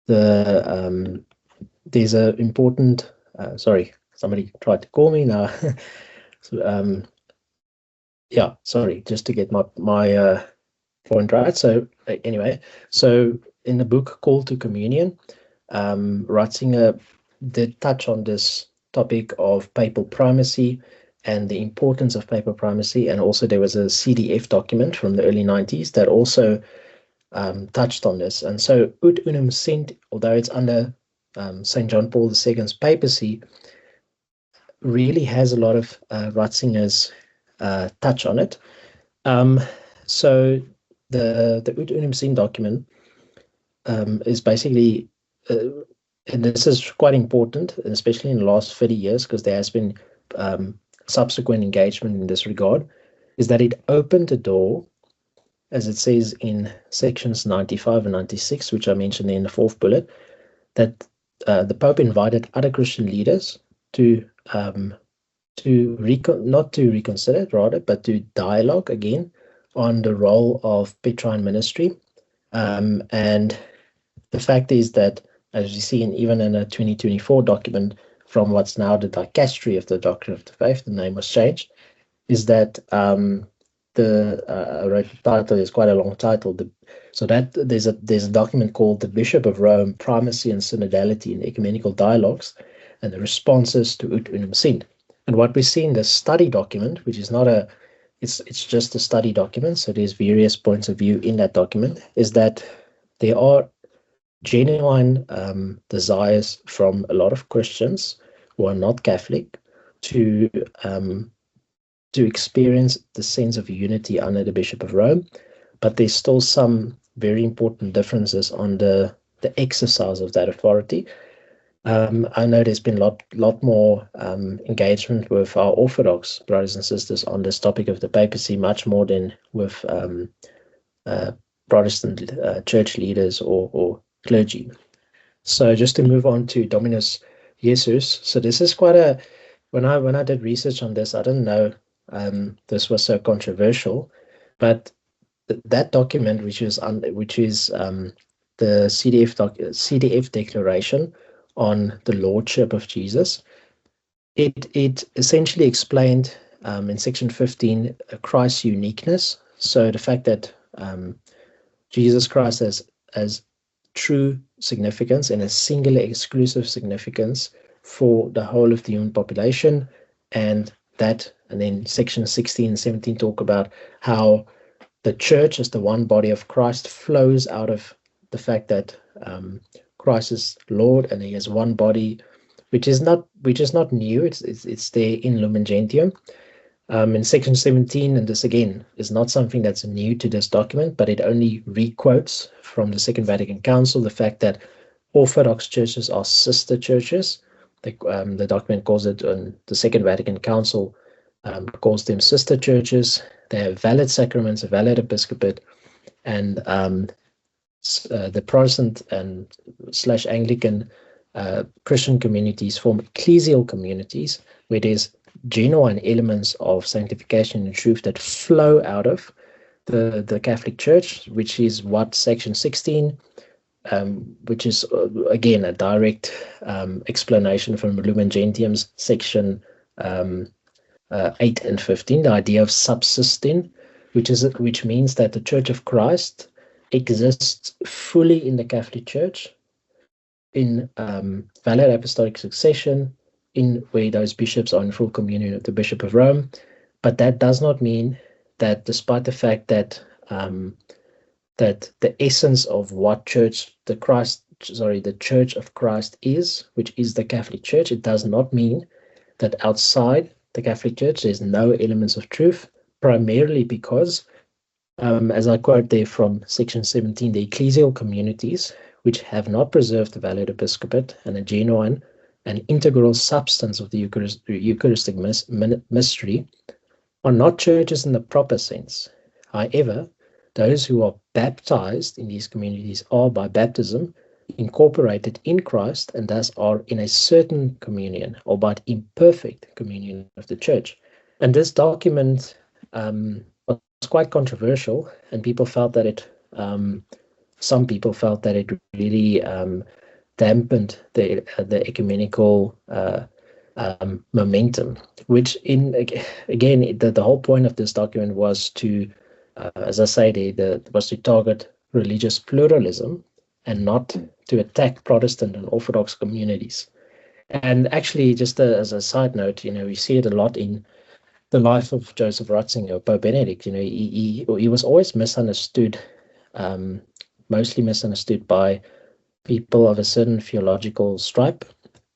There's an important, sorry, somebody tried to call me now. So, yeah, sorry, just to get my point right. So anyway, so in the book Call to Communion, Ratzinger did touch on this topic of papal primacy and the importance of papal primacy, and also there was a CDF document from the early 90s that also touched on this. And so Ut Unum Sint, although it's under St. John Paul II's papacy, really has a lot of Ratzinger's touch on it. So the Ut Unum Sint document is basically, and this is quite important, especially in the last 30 years, because there has been subsequent engagement in this regard, is that it opened the door as it says in sections 95 and 96, which I mentioned in the fourth bullet, that the Pope invited other Christian leaders to not to reconsider, rather, but to dialogue again on the role of Petrine ministry. And the fact is that, as you see, even in a 2024 document from what's now the Dicastery of the Doctrine of the Faith, the name was changed, is that I wrote the title, is quite a long title. So that there's a document called the Bishop of Rome, Primacy and Synodality in Ecumenical Dialogues, and the responses to Ut Unum Sint. And what we see in the study document, which is not it's just a study document, so there's various points of view in that document, is that there are genuine desires from a lot of Christians who are not Catholic to experience the sense of unity under the Bishop of Rome, but there's still some very important differences on the exercise of that authority. I know there's been a lot more engagement with our Orthodox brothers and sisters on this topic of the papacy, much more than with Protestant church leaders or clergy. So just to move on to Dominus Jesus. So this is quite a, when I did research on this, I didn't know this was so controversial, but that document, which is the CDF declaration on the Lordship of Jesus, it essentially explained in section 15 Christ's uniqueness. So the fact that Jesus Christ as true significance and a singular exclusive significance for the whole of the human population, and then section 16 and 17 talk about how the church as the one body of Christ flows out of the fact that Christ is Lord and he has one body, which is not new. It's there in Lumen Gentium. In section 17, and this again is not something that's new to this document, but it only requotes from the Second Vatican Council the fact that Orthodox churches are sister churches. The document calls it, the Second Vatican Council calls them sister churches. They have valid sacraments, a valid episcopate, and the Protestant and / Anglican Christian communities form ecclesial communities where there's genuine elements of sanctification and truth that flow out of the Catholic Church, which is what section 16, which is again a direct explanation from Lumen Gentium's section 8 and 15, the idea of subsisting, which means that the Church of Christ exists fully in the Catholic Church in valid apostolic succession, in where those bishops are in full communion with the Bishop of Rome. But that does not mean that, despite the fact that that the essence of what the Church of Christ is, which is the Catholic Church, it does not mean that outside the Catholic Church there's no elements of truth, primarily because, as I quote there from section 17, the ecclesial communities, which have not preserved the valid episcopate and a genuine and integral substance of the Eucharistic mystery, are not churches in the proper sense. However, those who are baptized in these communities are, by baptism, incorporated in Christ and thus are in a certain communion, albeit imperfect communion of the church. And this document was quite controversial, and people felt that some people felt that it really dampened the ecumenical momentum, which again the whole point of this document was to, as I say, was to target religious pluralism and not to attack Protestant and Orthodox communities. And actually, just as a side note, we see it a lot in the life of Joseph Ratzinger, Pope Benedict. He was always misunderstood, mostly misunderstood by people of a certain theological stripe.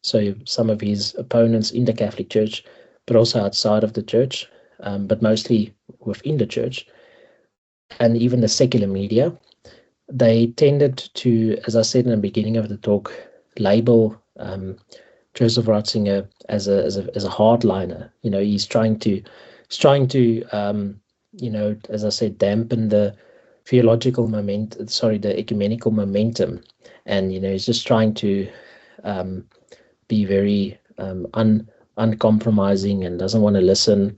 So some of his opponents in the Catholic Church, but also outside of the church, but mostly within the church, and even the secular media, they tended to, as I said in the beginning of the talk, label Joseph Ratzinger as a hardliner. He's trying to as I said, dampen the theological momentum, sorry, the ecumenical momentum, and he's just trying to be very uncompromising and doesn't want to listen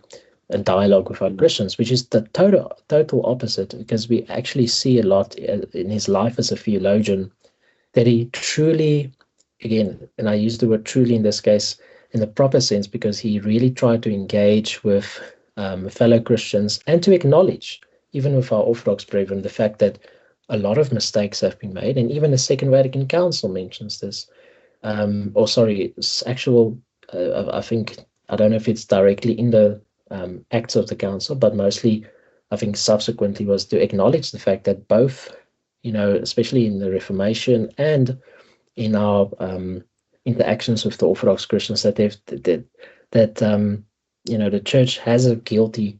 and dialogue with other Christians, which is the total opposite, because we actually see a lot in his life as a theologian that he truly, again, and I use the word truly in this case in the proper sense, because he really tried to engage with fellow Christians and to acknowledge, even with our Orthodox brethren, the fact that a lot of mistakes have been made, and even the Second Vatican Council mentions this. Actual, I think, I don't know if it's directly in the acts of the council, but mostly, I think, subsequently was to acknowledge the fact that both, especially in the Reformation and in our interactions with the Orthodox Christians, that the Church has a guilty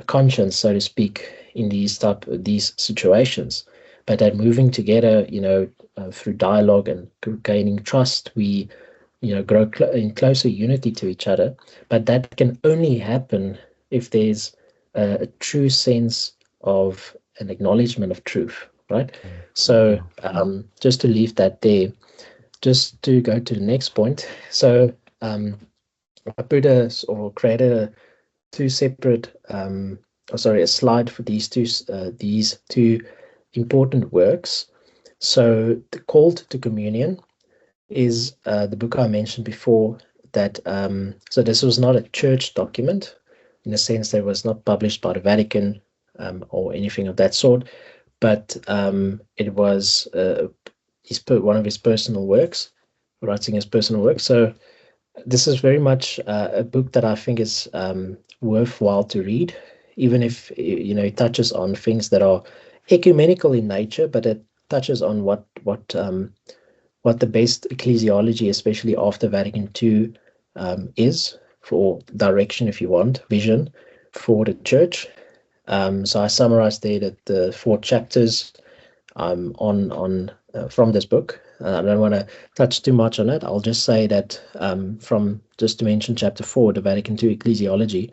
conscience, so to speak, in these situations, but that moving together, through dialogue and gaining trust, we grow in closer unity to each other. But that can only happen if there's a true sense of an acknowledgement of truth, right? So just to leave that there, just to go to the next point. So I created two separate, a slide for these two important works. So the Call to Communion is the book I mentioned before. That so this was not a church document, in a sense that it was not published by the Vatican or anything of that sort, but it was one of his personal works, Ratzinger's personal work. So this is very much a book that I think is worthwhile to read, even if it touches on things that are ecumenical in nature, but it touches on what the best ecclesiology, especially after Vatican II, is for direction, if you want, vision for the Church. So I summarized there that the 4 chapters from this book. I don't want to touch too much on it. I'll just say that just to mention chapter 4, the Vatican II ecclesiology.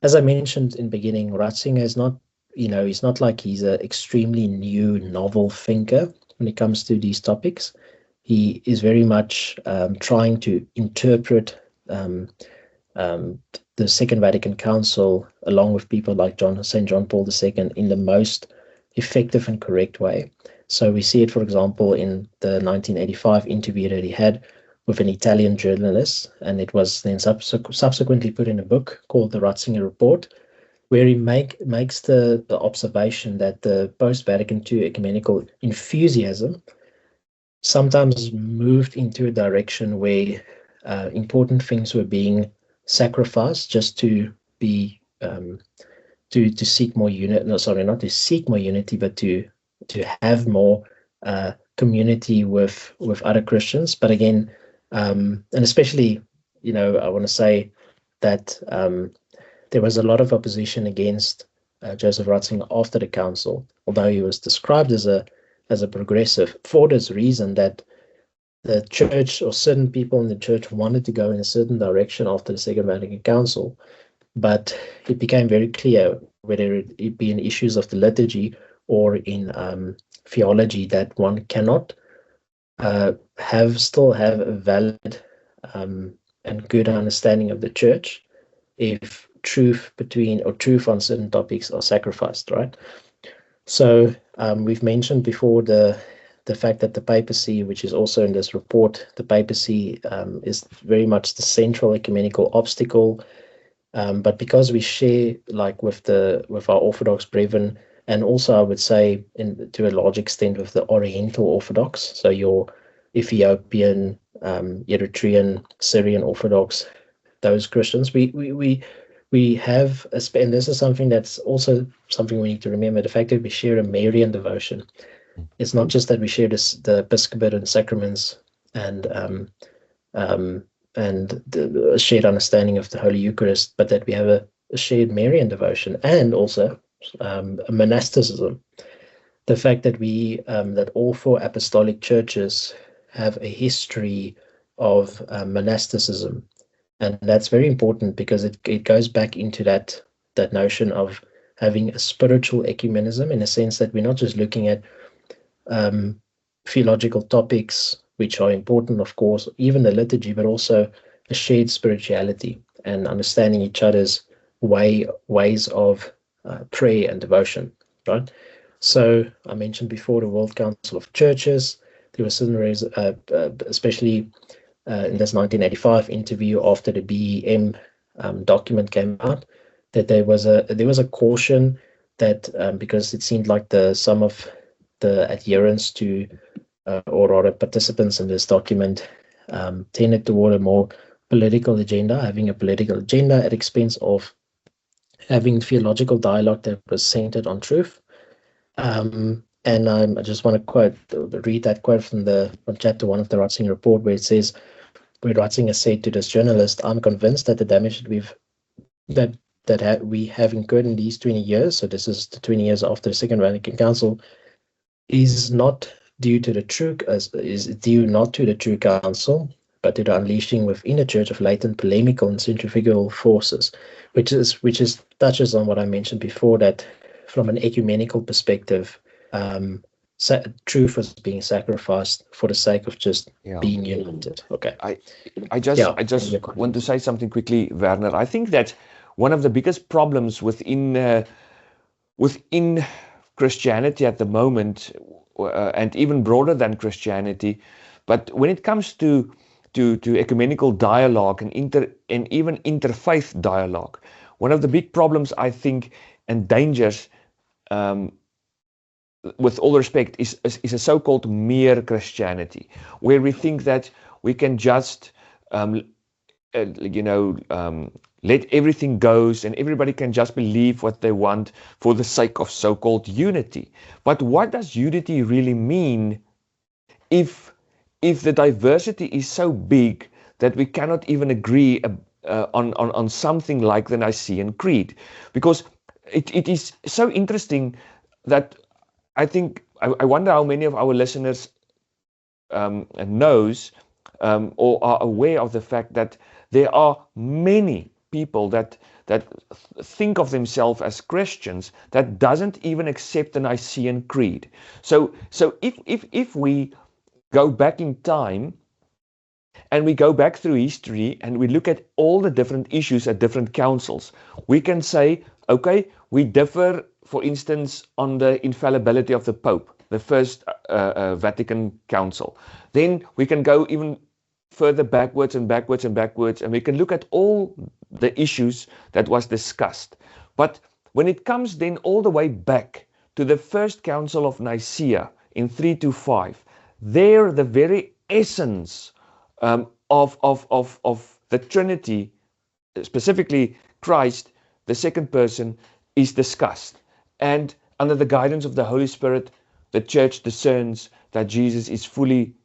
As I mentioned in the beginning, Ratzinger is not, he's not like he's an extremely new, novel thinker when it comes to these topics. He is very much trying to interpret the Second Vatican Council, along with people like St. John Paul II, in the most effective and correct way. So we see it, for example, in the 1985 interview that he had with an Italian journalist, and it was then subsequently put in a book called the Ratzinger Report, where he makes the observation that the post-Vatican II ecumenical enthusiasm sometimes moved into a direction where important things were being sacrificed just to be to seek more unity. No, sorry, not to seek more unity, but to have more community with other Christians. But again, and especially, I want to say that there was a lot of opposition against Joseph Ratzinger after the council, although he was described as a progressive, for this reason that the Church, or certain people in the Church, wanted to go in a certain direction after the Second Vatican Council. But it became very clear, whether it be in issues of the liturgy or in theology, that one cannot still have a valid and good understanding of the Church if truth on certain topics are sacrificed, right? So we've mentioned before the fact that the papacy, which is also in this report, the papacy is very much the central ecumenical obstacle. But because we share, like, with our Orthodox brethren, and also I would say to a large extent with the Oriental Orthodox, so your Ethiopian, Eritrean, Syrian Orthodox, those Christians, we have and this is something that's also something we need to remember, the fact that we share a Marian devotion. It's not just that we share the episcopate and sacraments and the shared understanding of the Holy Eucharist, but that we have a shared Marian devotion, and also monasticism. The fact that that all 4 apostolic churches have a history of monasticism, and that's very important because it goes back into that notion of having a spiritual ecumenism, in a sense that we're not just looking at theological topics, which are important, of course, even the liturgy, but also a shared spirituality and understanding each other's ways of prayer and devotion, right? So I mentioned before the World Council of Churches. There was certain especially in this 1985 interview after the BEM document came out, that there was a caution that because it seemed like some of the adherents to or rather participants in this document tended toward a more political agenda, having a political agenda at expense of having theological dialogue that was centered on truth. And I just want to read that quote from chapter 1 of the Ratzinger report, where it says, where Ratzinger said to this journalist, "I'm convinced that the damage that we have incurred in these 20 years, so this is the 20 years after the Second Vatican Council, is not due not to the true council, but to the unleashing within the church of latent polemical and centrifugal forces," which touches on what I mentioned before, that from an ecumenical perspective, truth was being sacrificed for the sake of just being united. Okay. I just want to say something quickly, Werner. I think that one of the biggest problems within Christianity at the moment, and even broader than Christianity, but when it comes to ecumenical dialogue and even interfaith dialogue, one of the big problems, I think, and dangers, with all respect, is a so-called mere Christianity, where we think that we can just, let everything goes and everybody can just believe what they want for the sake of so-called unity. But what does unity really mean if the diversity is so big that we cannot even agree on something like the Nicene Creed? Because it is so interesting that I think, I wonder how many of our listeners knows or are aware of the fact that there are many people that think of themselves as Christians that doesn't even accept the Nicene Creed. So if we go back in time and we go back through history and we look at all the different issues at different councils, we can say, okay, we differ, for instance, on the infallibility of the Pope, the First Vatican Council. Then we can go even further backwards and backwards and backwards, and we can look at all the issues that was discussed. But when it comes then all the way back to the First Council of Nicaea in 325, there the very essence of the Trinity, specifically Christ, the second person, is discussed. And under the guidance of the Holy Spirit, the Church discerns that Jesus is fully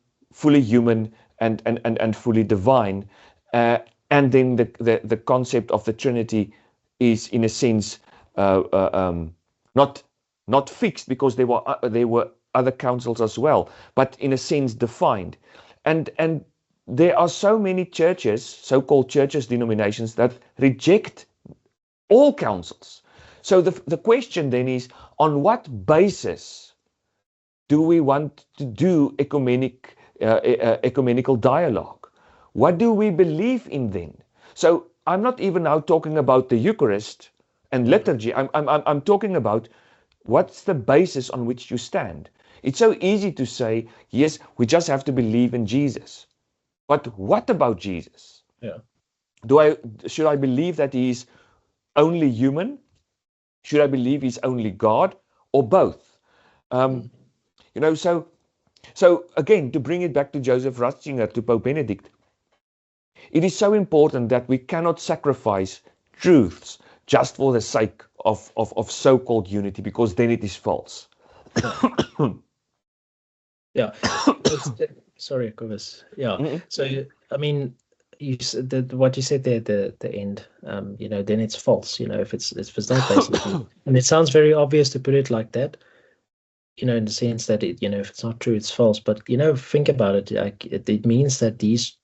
human and fully divine. And then the concept of the Trinity is, in a sense, not fixed, because there were other councils as well, but in a sense defined. And there are so many churches, so-called churches, denominations, that reject all councils. So the question then is, on what basis do we want to do ecumenical dialogue? What do we believe in then? So I'm not even now talking about the Eucharist and liturgy. I'm talking about what's the basis on which you stand. It's so easy to say, yes, we just have to believe in Jesus. But what about Jesus? Yeah. Should I believe that he is only human? Should I believe he's only God, or both? So again, to bring it back to Joseph Ratzinger, to Pope Benedict, it is so important that we cannot sacrifice truths just for the sake of so-called unity, because then it is false. Yeah. Sorry, Kobus. Yeah. Mm-hmm. So, I mean, you said what you said there at the end, then it's false, if it's not basically. And it sounds very obvious to put it like that, in the sense that if it's not true, it's false. But, think about it. Like, it means that these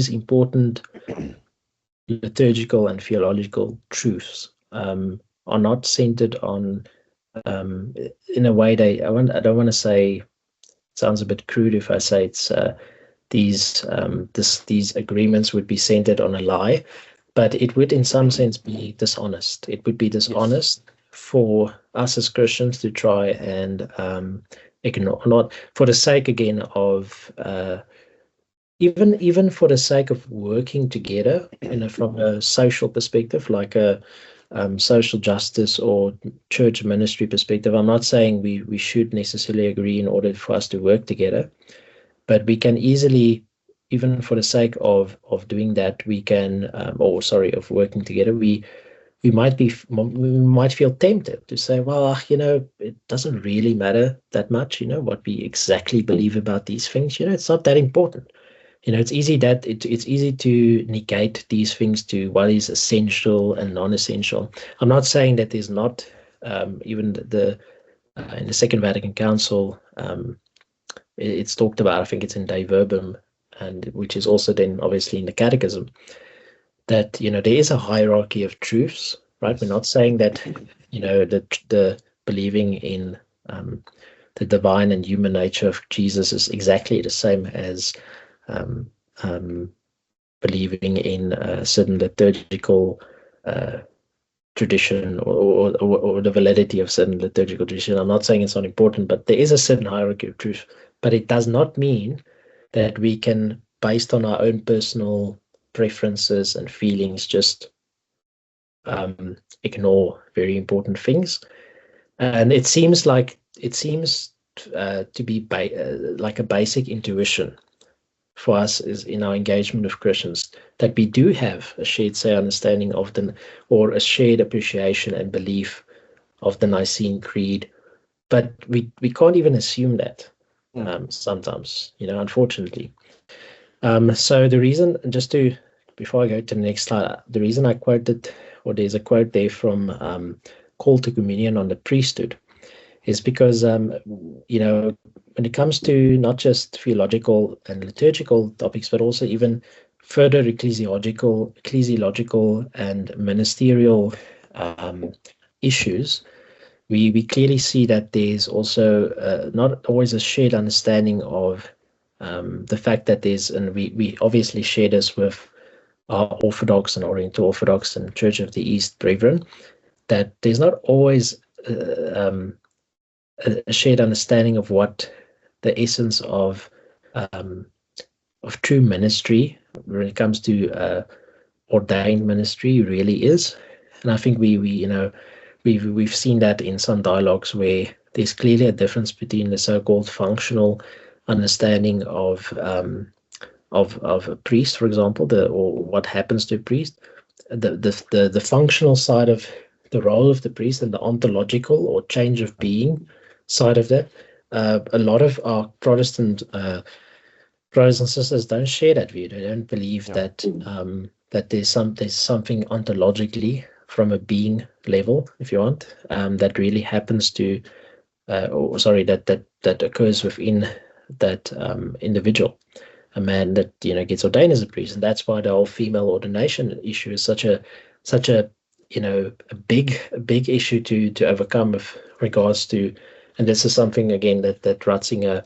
important liturgical and theological truths are not centered on, in a way, I don't want to say, it sounds a bit crude if I say it's these agreements would be centered on a lie, but it would in some sense be dishonest. It would be dishonest for us as Christians to try and ignore, not for the sake again of even for the sake of working together, from a social perspective, like a social justice or church ministry perspective. I'm not saying we should necessarily agree in order for us to work together, but we can easily, even for the sake of doing that, we can, of working together, we might feel tempted to say, well, it doesn't really matter that much, what we exactly believe about these things. It's not that important. It's easy it's easy to negate these things to what is essential and non-essential. I'm not saying that there's not, even in the Second Vatican Council, it's talked about, I think it's in De Verbum, and which is also then obviously in the Catechism, that there is a hierarchy of truths, right? We're not saying that the believing in the divine and human nature of Jesus is exactly the same as believing in a certain liturgical tradition, or the validity of certain liturgical tradition. I'm not saying it's not important, but there is a certain hierarchy of truth. But it does not mean that we can, based on our own personal preferences and feelings, just ignore very important things. And it seems to be like a basic intuition for us is in our engagement with Christians, that we do have a shared, understanding of or a shared appreciation and belief of the Nicene Creed, but we can't even assume that sometimes, unfortunately. So the reason, before I go to the next slide, the reason I quoted, or there's a quote there from Call to Communion on the Priesthood, is because, when it comes to not just theological and liturgical topics, but also even further ecclesiological and ministerial issues, we clearly see that there's also not always a shared understanding of the fact that we obviously share this with our Orthodox and Oriental Orthodox and Church of the East brethren, that there's not always a shared understanding of what the essence of true ministry, when it comes to ordained ministry, really is. And I think we've seen that in some dialogues where there's clearly a difference between the so-called functional understanding of a priest, for example, or what happens to a priest, the functional side of the role of the priest, and the ontological or change of being side of that. A lot of our Protestant brothers and sisters don't share that view. They don't believe that there's something ontologically, from a being level, if you want, that really happens to, that occurs within that individual, a man that gets ordained as a priest. And that's why the whole female ordination issue is such a a big issue to overcome with regards to. And this is something, again, that Ratzinger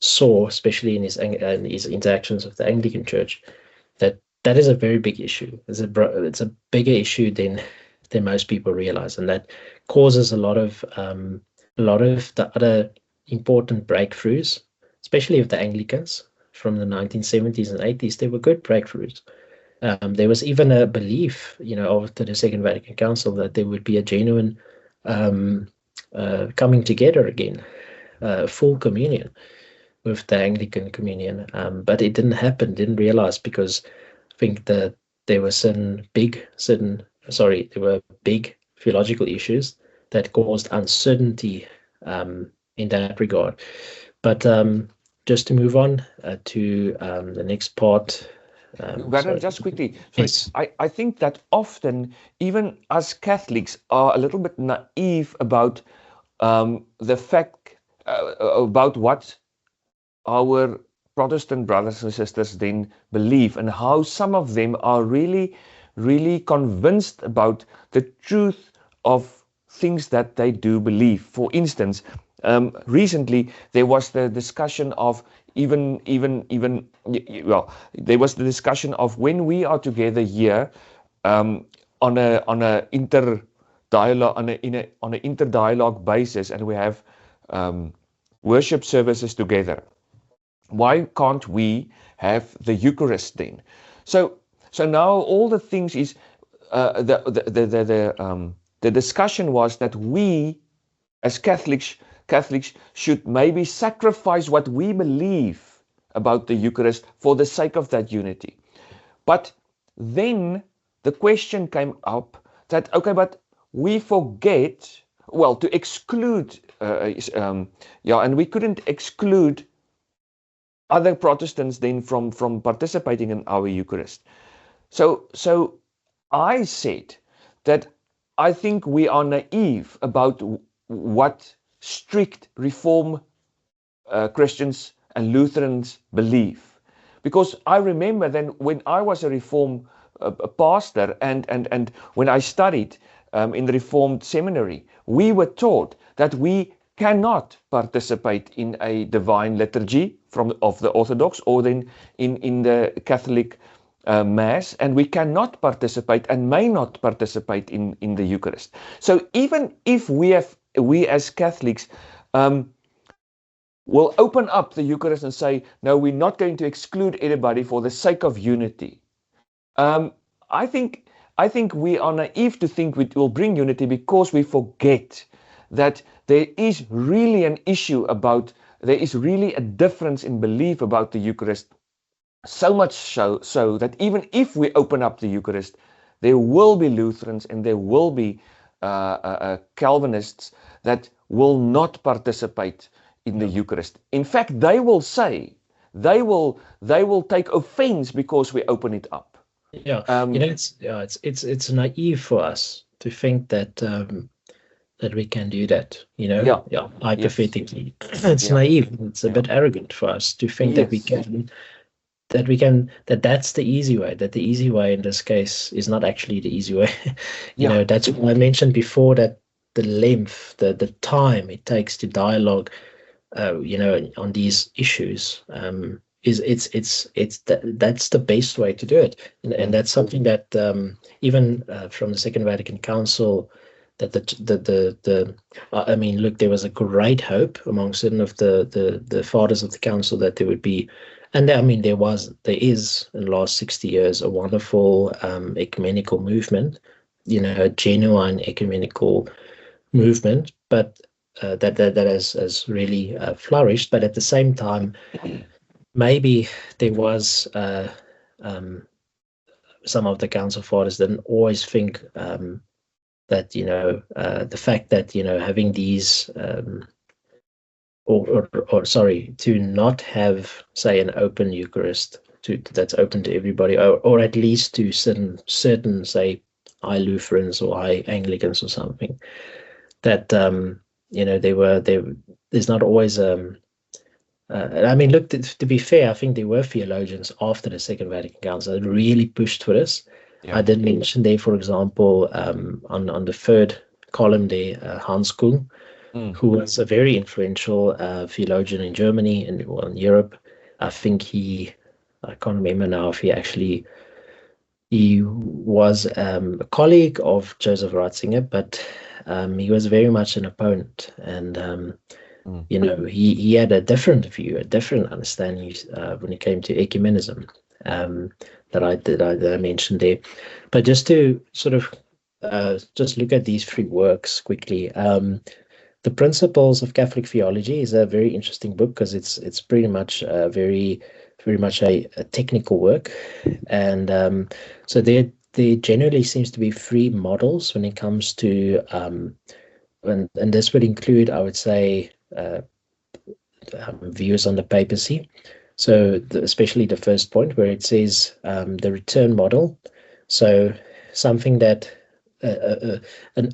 saw, especially in his interactions with the Anglican Church, that is a very big issue. It's a bigger issue than most people realize, and that causes a lot of the other important breakthroughs, especially of the Anglicans from the 1970s and 80s. They were good breakthroughs. There was even a belief, after the Second Vatican Council, that there would be a genuine coming together again, full communion with the Anglican communion, but it didn't happen. Didn't realize, because I think that there were big theological issues that caused uncertainty in that regard. But just to move on to the next part. Just quickly, yes. I think that often, even as Catholics, are a little bit naive about the fact about what our Protestant brothers and sisters then believe, and how some of them are really, really convinced about the truth of things that they do believe. For instance, recently there was the discussion of there was the discussion of when we are together here on a interdialogue basis, and we have worship services together. Why can't we have the Eucharist then? So now all the things is the discussion was that we as Catholics should maybe sacrifice what we believe about the Eucharist for the sake of that unity. But then the question came up that, okay, but we forget, well, to exclude, and we couldn't exclude other Protestants then from participating in our Eucharist. So I said that I think we are naive about what strict Reform Christians and Lutherans believe. Because I remember then when I was a Reformed pastor and when I studied in the Reformed seminary, we were taught that we cannot participate in a divine liturgy of the Orthodox or then in the Catholic Mass, and we cannot participate and may not participate in the Eucharist. So even if we as Catholics will open up the Eucharist and say, no, we're not going to exclude anybody for the sake of unity. I think we are naive to think it will bring unity because we forget that there is really an issue about, there is really a difference in belief about the Eucharist. So much so that even if we open up the Eucharist, there will be Lutherans and there will be Calvinists that will not participate in the Eucharist. In fact, they will say, they will take offense because we open it up. Yeah, it's naive for us to think that that we can do that. Hypothetically, it's naive. It's a bit arrogant for us to think that we can. That's the easy way, that the easy way in this case is not actually the easy way. That's what I mentioned before, that the length, the time it takes to dialogue, on these issues, that's the best way to do it. And that's something that even from the Second Vatican Council, that there was a great hope among certain of the fathers of the council that there would be. And there is in the last 60 years a wonderful ecumenical movement, a genuine ecumenical movement, but that has really flourished. But at the same time, maybe there was some of the council fathers didn't always think that the fact that having these to not have, say, an open Eucharist that's open to everybody, or at least to certain say high Lutherans or high Anglicans or something, that there's not always to be fair, I think there were theologians after the Second Vatican Council that really pushed for this. I did mention there, for example, on the third column there, Hans Küng, who was a very influential theologian in Germany and in Europe. I think I can't remember now if he was a colleague of Joseph Ratzinger, but he was very much an opponent. And, he had a different view, a different understanding when it came to ecumenism that I mentioned there. But just to sort of just look at these three works quickly. The Principles of Catholic Theology is a very interesting book because it's pretty much very much a technical work, and so there generally seems to be three models when it comes to and this would include, I would say, views on the papacy. So especially the first point where it says the return model. So something that an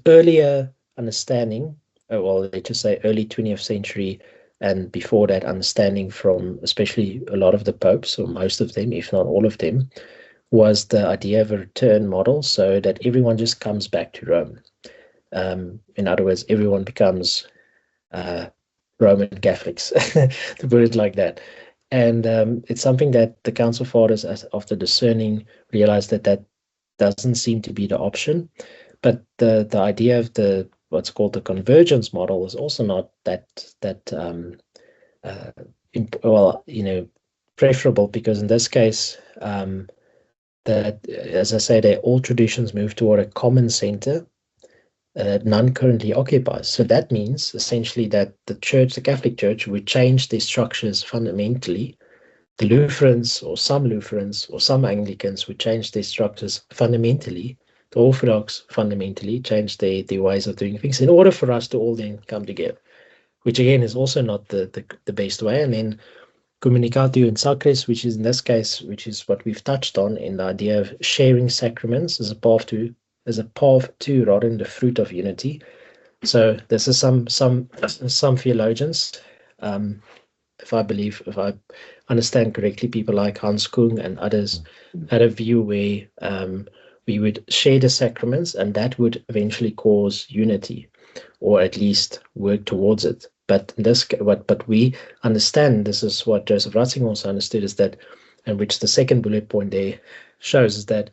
earlier understanding, well, let's just say early 20th century and before that understanding from especially a lot of the popes, or most of them, if not all of them, was the idea of a return model, so that everyone just comes back to Rome. In other words, everyone becomes Roman Catholics, to put it like that. And it's something that the Council Fathers, after discerning, realized that that doesn't seem to be the option. But the idea of the what's called the convergence model is also not well, preferable, because in this case, that, as I say, all traditions move toward a common center that none currently occupies. So that means essentially that the Catholic Church, would change their structures fundamentally. The Lutherans, or some Anglicans, would change their structures fundamentally. The Orthodox fundamentally change their ways of doing things in order for us to all then come together, which again is also not the best way. And then Communicatio in Sacris, which is in this case, which is what we've touched on in the idea of sharing sacraments as a path to rather than the fruit of unity. So this is some theologians, if I understand correctly, people like Hans Kung and others had a view where we would share the sacraments, and that would eventually cause unity, or at least work towards it. But we understand, this is what Joseph Ratzinger also understood, is that, and which the second bullet point there shows, is that,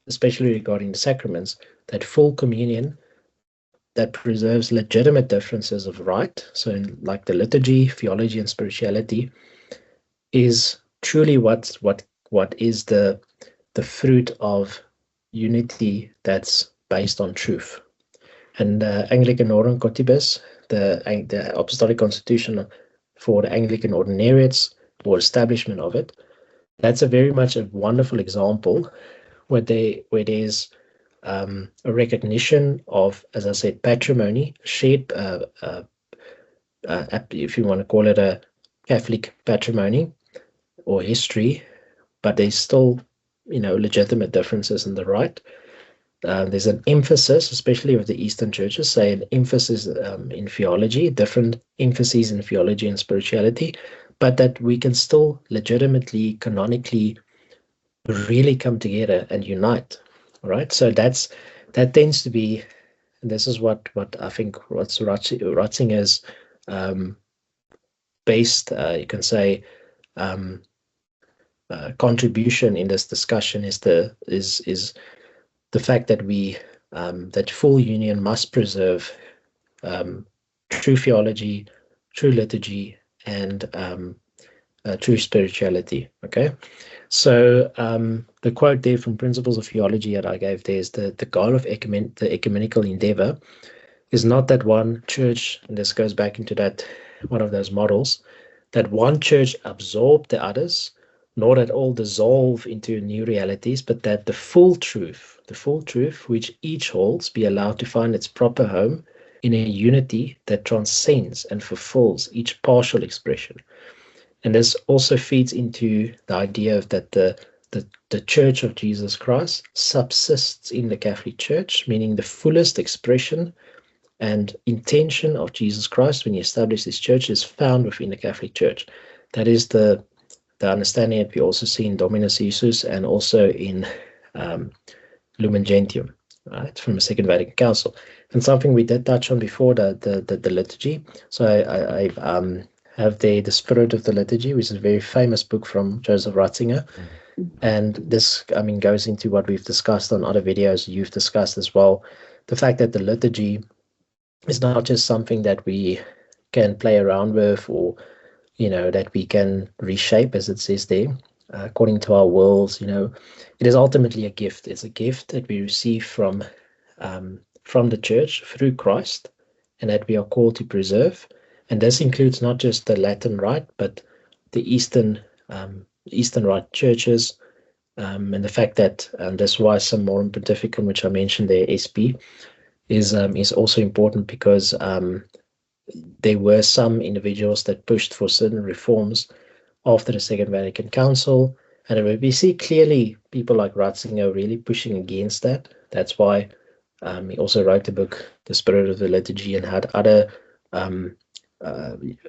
especially regarding the sacraments, that full communion that preserves legitimate differences of rite, so in like the liturgy, theology, and spirituality, is truly what is the fruit of unity that's based on truth. And Anglicanorum Cotibus, the apostolic constitution for the Anglican ordinariates, or establishment of it, that's a very much a wonderful example where there's a recognition of, as I said, patrimony, shared, if you want to call it a Catholic patrimony or history, but there's still, legitimate differences in the rite. There's an emphasis, especially with the Eastern churches, say an emphasis in theology, different emphases in theology and spirituality, but that we can still legitimately, canonically, really come together and unite. All right, so that tends to be, and this is what I think what's Ratzinger's based, you can say, contribution in this discussion is the fact that that full union must preserve true theology, true liturgy, and true spirituality. Okay, so the quote there from Principles of Theology that I gave there is the goal of the ecumenical endeavor is not that one church, and this goes back into that one of those models, that one church absorb the others, nor that all dissolve into new realities, but that the full truth which each holds, be allowed to find its proper home in a unity that transcends and fulfills each partial expression. And this also feeds into the idea of that the Church of Jesus Christ subsists in the Catholic Church, meaning the fullest expression and intention of Jesus Christ when he established his church is found within the Catholic Church. That is the understanding that we also see in Dominus Jesus and also in Lumen Gentium, right, from the Second Vatican Council. And something we did touch on before, the liturgy. So I have there The Spirit of the Liturgy, which is a very famous book from Joseph Ratzinger. And this, goes into what we've discussed on other videos you've discussed as well. The fact that the liturgy is not just something that we can play around with, or, that we can reshape, as it says there, according to our wills. It is ultimately a gift. It's a gift that we receive from the church through Christ, and that we are called to preserve. And this includes not just the Latin Rite, but the Eastern Rite churches, and the fact that that's why Summorum Pontificum, which I mentioned there, SP, is also important, because there were some individuals that pushed for certain reforms after the Second Vatican Council, and we see clearly people like Ratzinger really pushing against that. That's why he also wrote the book The Spirit of the Liturgy, and had other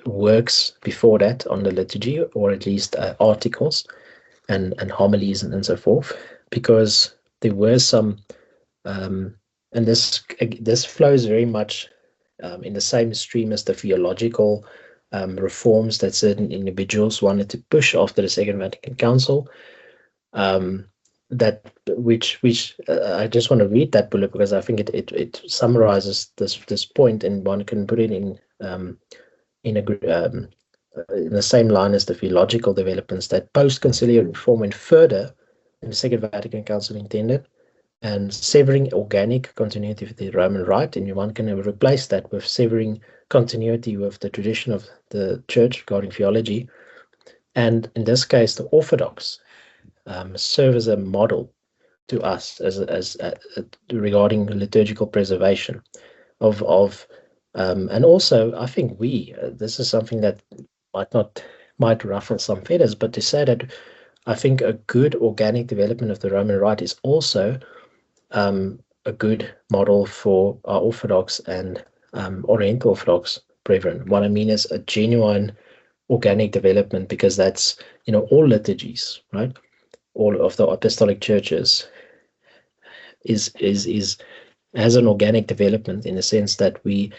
works before that on the liturgy, or at least articles and homilies and so forth, because there were some and this flows very much in the same stream as the theological reforms that certain individuals wanted to push after the Second Vatican Council. Which I just want to read that bullet because I think it summarizes this point, and one can put it in the same line as the theological developments that post-conciliar reform went further than the Second Vatican Council intended, and severing organic continuity with the Roman Rite, and one can replace that with severing continuity with the tradition of the Church regarding theology. And in this case, the Orthodox serve as a model to us as regarding liturgical preservation of and also I think this is something that might ruffle some feathers, but to say that I think a good organic development of the Roman Rite is also a good model for our Orthodox and Oriental Orthodox brethren. What I mean is a genuine organic development, because that's, all liturgies, right? All of the apostolic churches has an organic development in the sense that when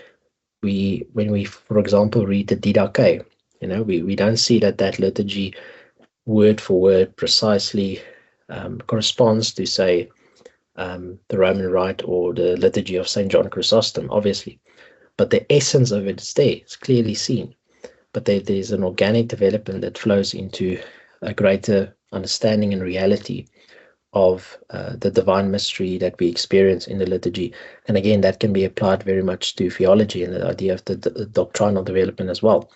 we, for example, read the Didache, we don't see that liturgy word for word precisely corresponds to, say, the Roman Rite or the liturgy of St. John Chrysostom, obviously. But the essence of it is there, it's clearly seen. But there's an organic development that flows into a greater understanding and reality of the divine mystery that we experience in the liturgy. And again, that can be applied very much to theology and the idea of the doctrinal development as well.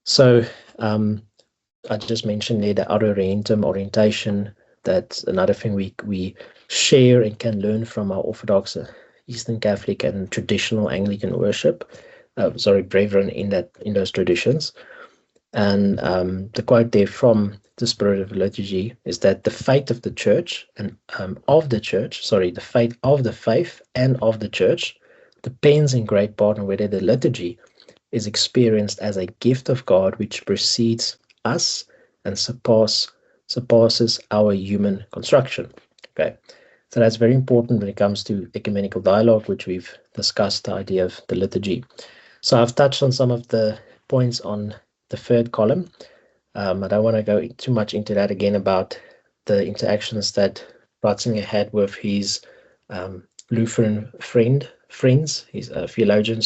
So I just mentioned there the outer orientum orientation. That's another thing we share and can learn from our Orthodox, Eastern Catholic and traditional Anglican worship. Brethren in those traditions. And the quote there from the Spirit of Liturgy is that the fate of the Church and the fate of the faith and of the Church depends in great part on whether the liturgy is experienced as a gift of God which precedes us and surpasses our human construction. Okay, so that's very important when it comes to ecumenical dialogue, which we've discussed, the idea of the liturgy. So I've touched on some of the points on the third column. I don't want to go too much into that again about the interactions that Ratzinger had with his Lutheran friends, his theologian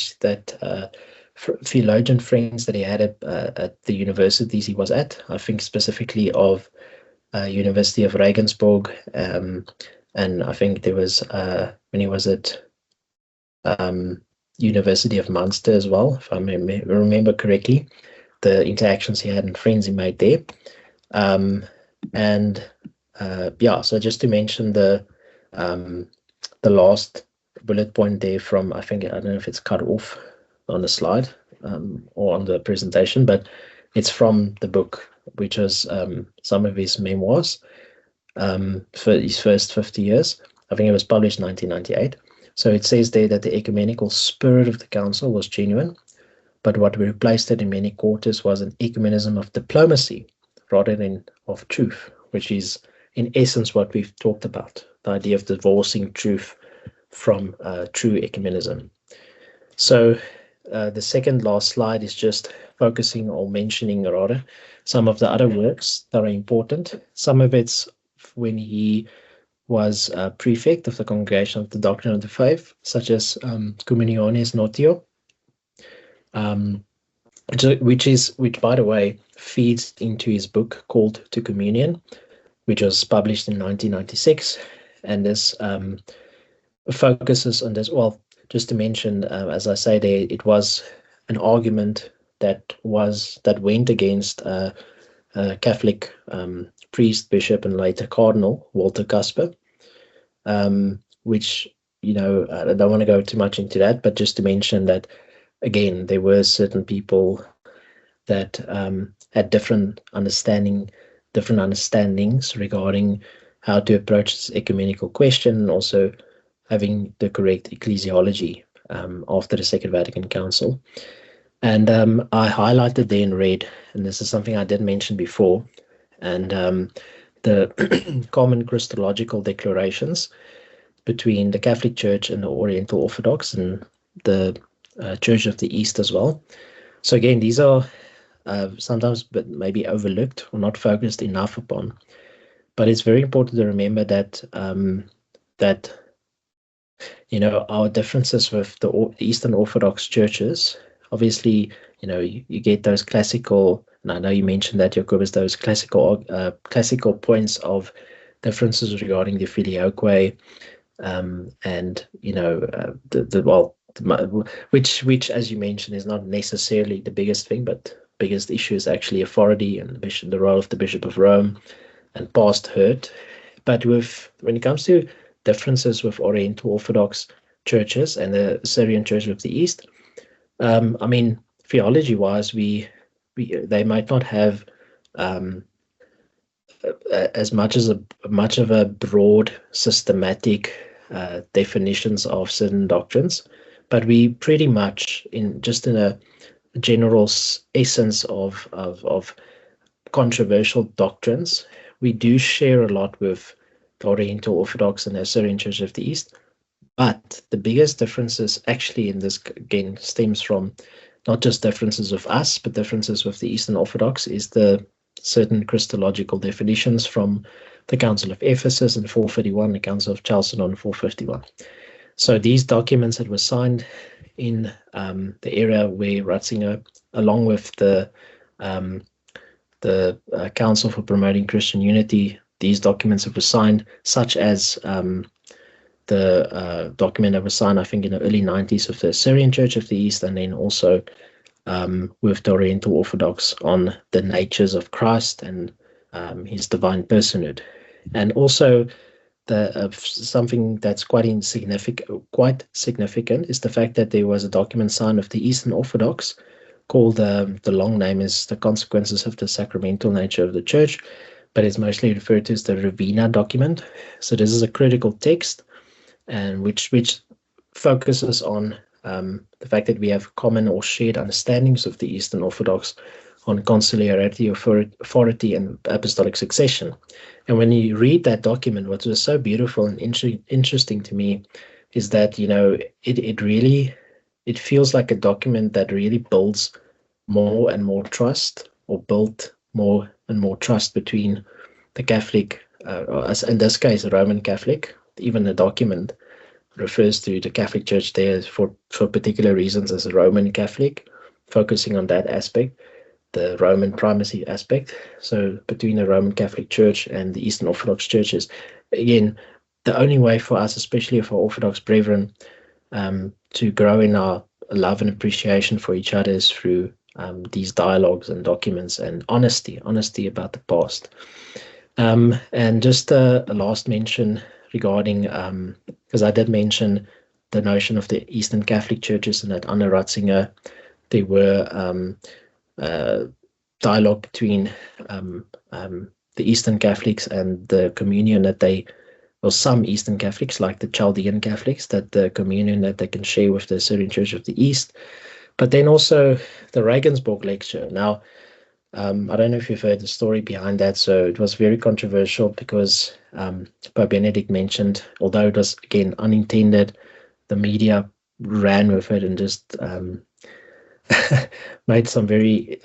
friends that he had at the universities he was at. I think specifically of University of Regensburg, and I think there was when he was at University of Munster as well, if I remember correctly, the interactions he had and friends he made there. So just to mention the last bullet point there from, I don't know if it's cut off on the slide or on the presentation, but it's from the book, which was some of his memoirs for his first 50 years. I think it was published in 1998. So it says there that the ecumenical spirit of the council was genuine, but what replaced it in many quarters was an ecumenism of diplomacy rather than of truth, which is in essence what we've talked about, the idea of divorcing truth from true ecumenism. So the second last slide is just focusing or mentioning rather some of the other works that are important. Some of it's when he was prefect of the Congregation of the Doctrine of the Faith, such as Communiones Notio, which by the way feeds into his book called To Communion, which was published in 1996, and this focuses on this. Well, just to mention, as I say there, it was an argument that went against Catholic priest, bishop, and later cardinal Walter Casper, which, I don't want to go too much into that, but just to mention that, again, there were certain people that had different understandings regarding how to approach this ecumenical question, and also having the correct ecclesiology after the Second Vatican Council. And I highlighted there in red, and this is something I did mention before, and the common Christological declarations. between the Catholic Church and the Oriental Orthodox and the Church of the East as well. So again, these are sometimes but maybe overlooked or not focused enough upon. But it's very important to remember that our differences with the Eastern Orthodox churches, obviously, you get those classical, and I know you mentioned that, Jacobus, those classical points of differences regarding the filioque, and which, as you mentioned, is not necessarily the biggest thing, but biggest issue is actually authority and the role of the Bishop of Rome and past hurt. But when it comes to differences with Oriental Orthodox churches and the Syrian Church of the East, theology-wise, they might not have as much of a broad, systematic definitions of certain doctrines, but we pretty much in a general essence of controversial doctrines, we do share a lot with the Oriental Orthodox and the Syrian Church of the East. But the biggest differences actually in this, again, stems from not just differences with us, but differences with the Eastern Orthodox, is the certain Christological definitions from the Council of Ephesus in 431, the Council of Chalcedon in 451. So these documents that were signed in the era where Ratzinger, along with the Council for Promoting Christian Unity, these documents that were signed, such as the document that was signed, I think, in the early 90s of the Syrian Church of the East, and then also with the Oriental Orthodox on the natures of Christ and his divine personhood. And also something that's quite significant is the fact that there was a document signed of the Eastern Orthodox called, the long name is The Consequences of the Sacramental Nature of the Church, but it's mostly referred to as the Ravina document. So this is a critical text, and which focuses on the fact that we have common or shared understandings of the Eastern Orthodox on conciliarity, authority, and apostolic succession. And when you read that document, what was so beautiful and interesting to me is that, it feels like a document that really builds more and more trust, or built more and more trust between the Catholic, in this case, a Roman Catholic. Even the document refers to the Catholic Church there for particular reasons as a Roman Catholic, focusing on that aspect, the Roman primacy aspect. So between the Roman Catholic Church and the Eastern Orthodox churches, again, the only way for us, especially for Orthodox brethren, to grow in our love and appreciation for each other is through these dialogues and documents and honesty about the past. And just a last mention regarding, because I did mention the notion of the Eastern Catholic churches, and that under Ratzinger there were dialogue between the Eastern Catholics and the communion some Eastern Catholics, like the Chaldean Catholics, that the communion that they can share with the Syrian Church of the East. But then also the Regensburg lecture. Now, I don't know if you've heard the story behind that. So it was very controversial because Pope Benedict mentioned, although it was, again, unintended, the media ran with it and just made some very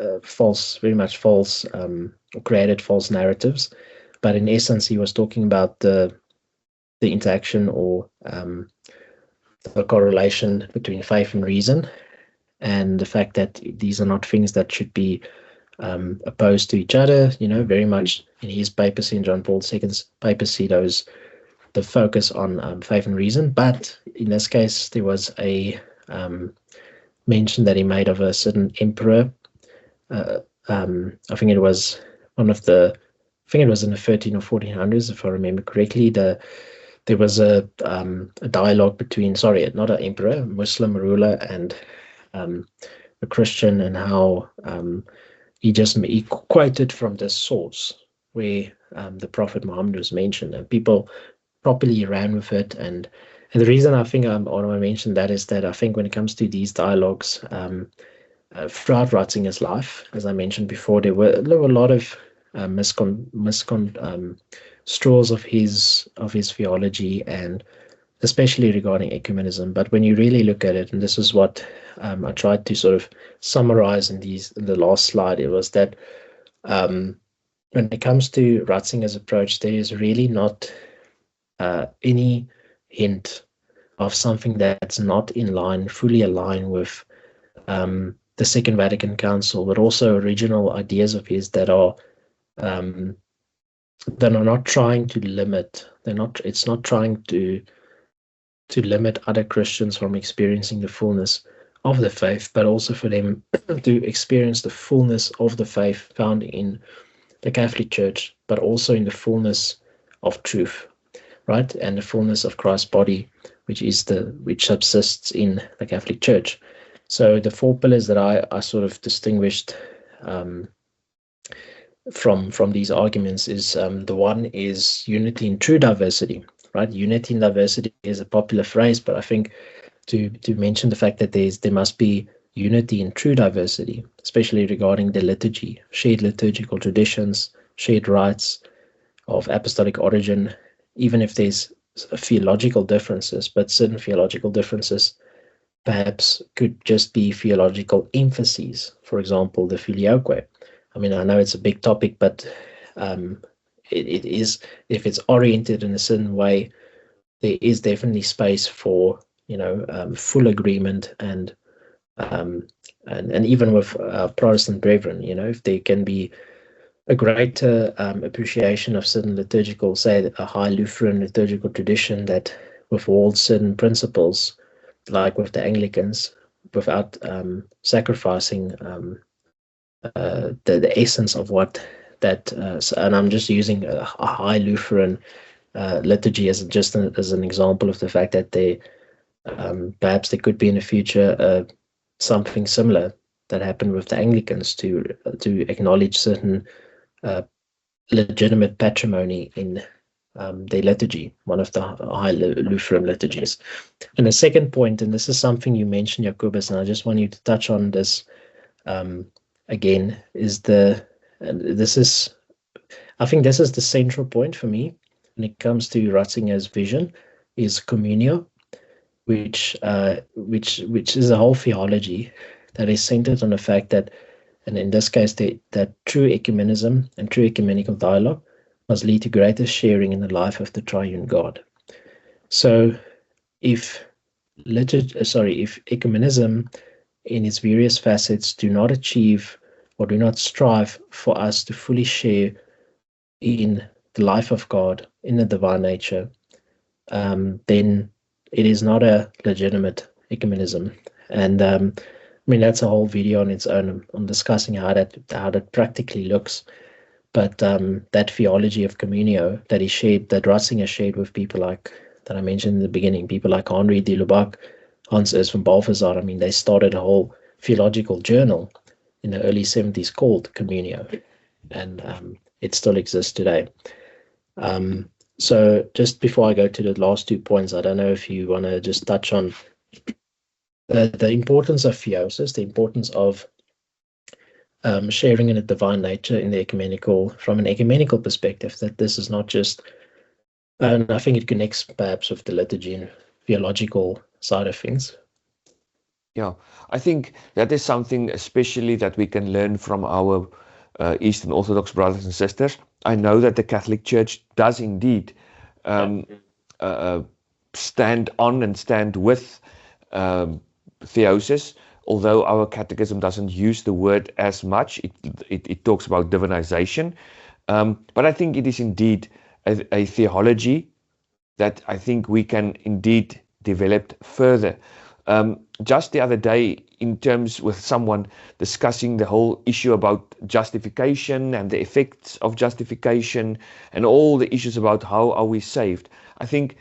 much false, or created false narratives. But in essence, he was talking about the interaction, or the correlation between faith and reason, and the fact that these are not things that should be opposed to each other. Very much in his papacy, in John Paul II's papacy, the focus on faith and reason. But in this case, there was a mention that he made of a certain emperor. I think it was in the 13 or 1400s, if I remember correctly. There was a dialogue between, not an emperor, a Muslim ruler, and a Christian, and how he quoted from this source where the Prophet Muhammad was mentioned, and people properly ran with it. And the reason I think I want to mention that is that I think when it comes to these dialogues, throughout Ratzinger's life, as I mentioned before, there were a lot of straws of his theology, and especially regarding ecumenism. But when you really look at it, and this is what I tried to sort of summarize in the last slide, it was that when it comes to Ratzinger's approach, there is really not any hint of something that's not in line, fully aligned with the Second Vatican Council, but also original ideas of his that are not trying to limit. It's not trying to limit other Christians from experiencing the fullness of the faith, but also for them to experience the fullness of the faith found in the Catholic Church, but also in the fullness of truth, right? And the fullness of Christ's body, which subsists in the Catholic Church. So the four pillars that I sort of distinguished from these arguments is the one is unity in true diversity, right? Unity in diversity is a popular phrase, but I think to mention the fact that there must be unity in true diversity, especially regarding the liturgy, shared liturgical traditions, shared rites of apostolic origin, even if there's theological differences, but certain theological differences perhaps could just be theological emphases. For example, the filioque. I mean, I know it's a big topic, but it is, if it's oriented in a certain way, there is definitely space for, full agreement and even with Protestant brethren, if there can be a greater appreciation of certain liturgical, say a high Lutheran liturgical tradition that withholds certain principles, like with the Anglicans, without sacrificing the essence of what that, and I'm just using a high Lutheran liturgy as an example of the fact that they perhaps there could be in the future something similar that happened with the Anglicans to acknowledge certain legitimate patrimony in their liturgy, one of the high Lutheran liturgies. And the second point, and this is something you mentioned, Jacobus, and I just want you to touch on this again, I think this is the central point for me when it comes to Ratzinger's vision, is communio, which is a whole theology that is centered on the fact that, and in this case, that true ecumenism and true ecumenical dialogue must lead to greater sharing in the life of the Triune God. So, if ecumenism in its various facets do not achieve or do not strive for us to fully share in the life of God, in the divine nature, then it is not a legitimate ecumenism. And I mean, that's a whole video on its own on discussing how that practically looks. But that theology of communio that Ratzinger shared with people like that I mentioned in the beginning, people like Henri de Lubac, Hans Urs van Balthasar, I mean, they started a whole theological journal in the early 70s called Communio, and it still exists today. So just before I go to the last 2 points, I don't know if you want to just touch on the importance of theosis, the importance of sharing in a divine nature in the ecumenical, from an ecumenical perspective, that this is not just, and I think it connects perhaps with the liturgy and theological side of things. Yeah, I think that is something especially that we can learn from our Eastern Orthodox brothers and sisters. I know that the Catholic Church does indeed stand on and stand with theosis, although our catechism doesn't use the word as much. It talks about divinization. But I think it is indeed a theology that I think we can indeed develop further. Just the other day, in terms with someone discussing the whole issue about justification and the effects of justification and all the issues about how are we saved, I think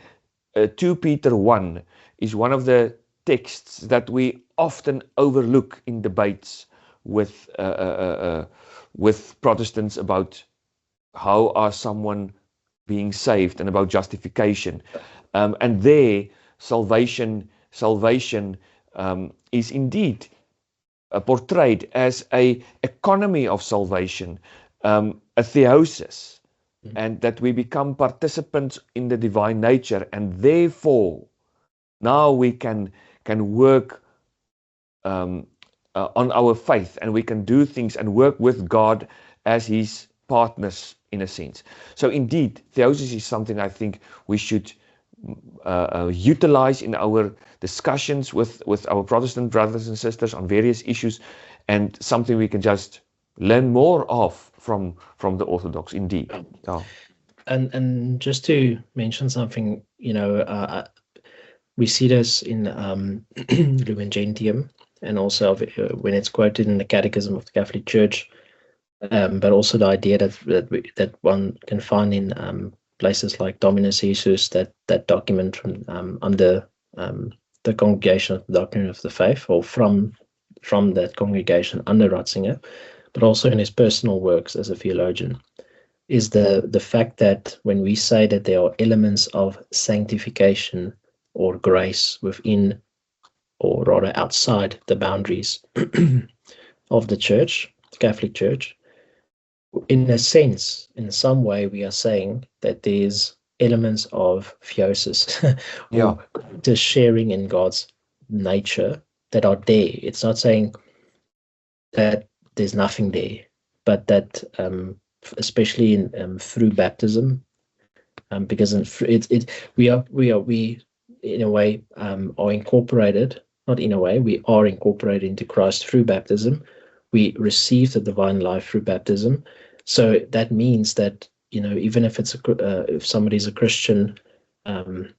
2 Peter 1 is one of the texts that we often overlook in debates with Protestants about how are someone being saved and about justification. And there, salvation is indeed portrayed as a economy of salvation, a theosis, and that we become participants in the divine nature, and therefore Now we can work on our faith, and we can do things and work with God as His partners in a sense. So indeed, theosis is something I think we should utilize in our discussions with our Protestant brothers and sisters on various issues, and something we can just learn more of from the Orthodox. Indeed. Yeah. And just to mention something, we see this in Lumen Gentium, and also when it's quoted in the Catechism of the Catholic Church, but also the idea that one can find in places like Dominus Jesus, that document from under the Congregation of the Doctrine of the Faith, or from that congregation under Ratzinger, but also in his personal works as a theologian, is the fact that when we say that there are elements of sanctification or grace within, or rather outside, the boundaries of the Church, the Catholic Church, in a sense, in some way, we are saying that there's elements of theosis, or the sharing in God's nature, that are there. It's not saying that there's nothing there, but that especially in through baptism, because we in a way are incorporated, not in a way, we are incorporated into Christ through baptism. We receive the divine life through baptism. So that means that, even if it's if somebody's a Christian from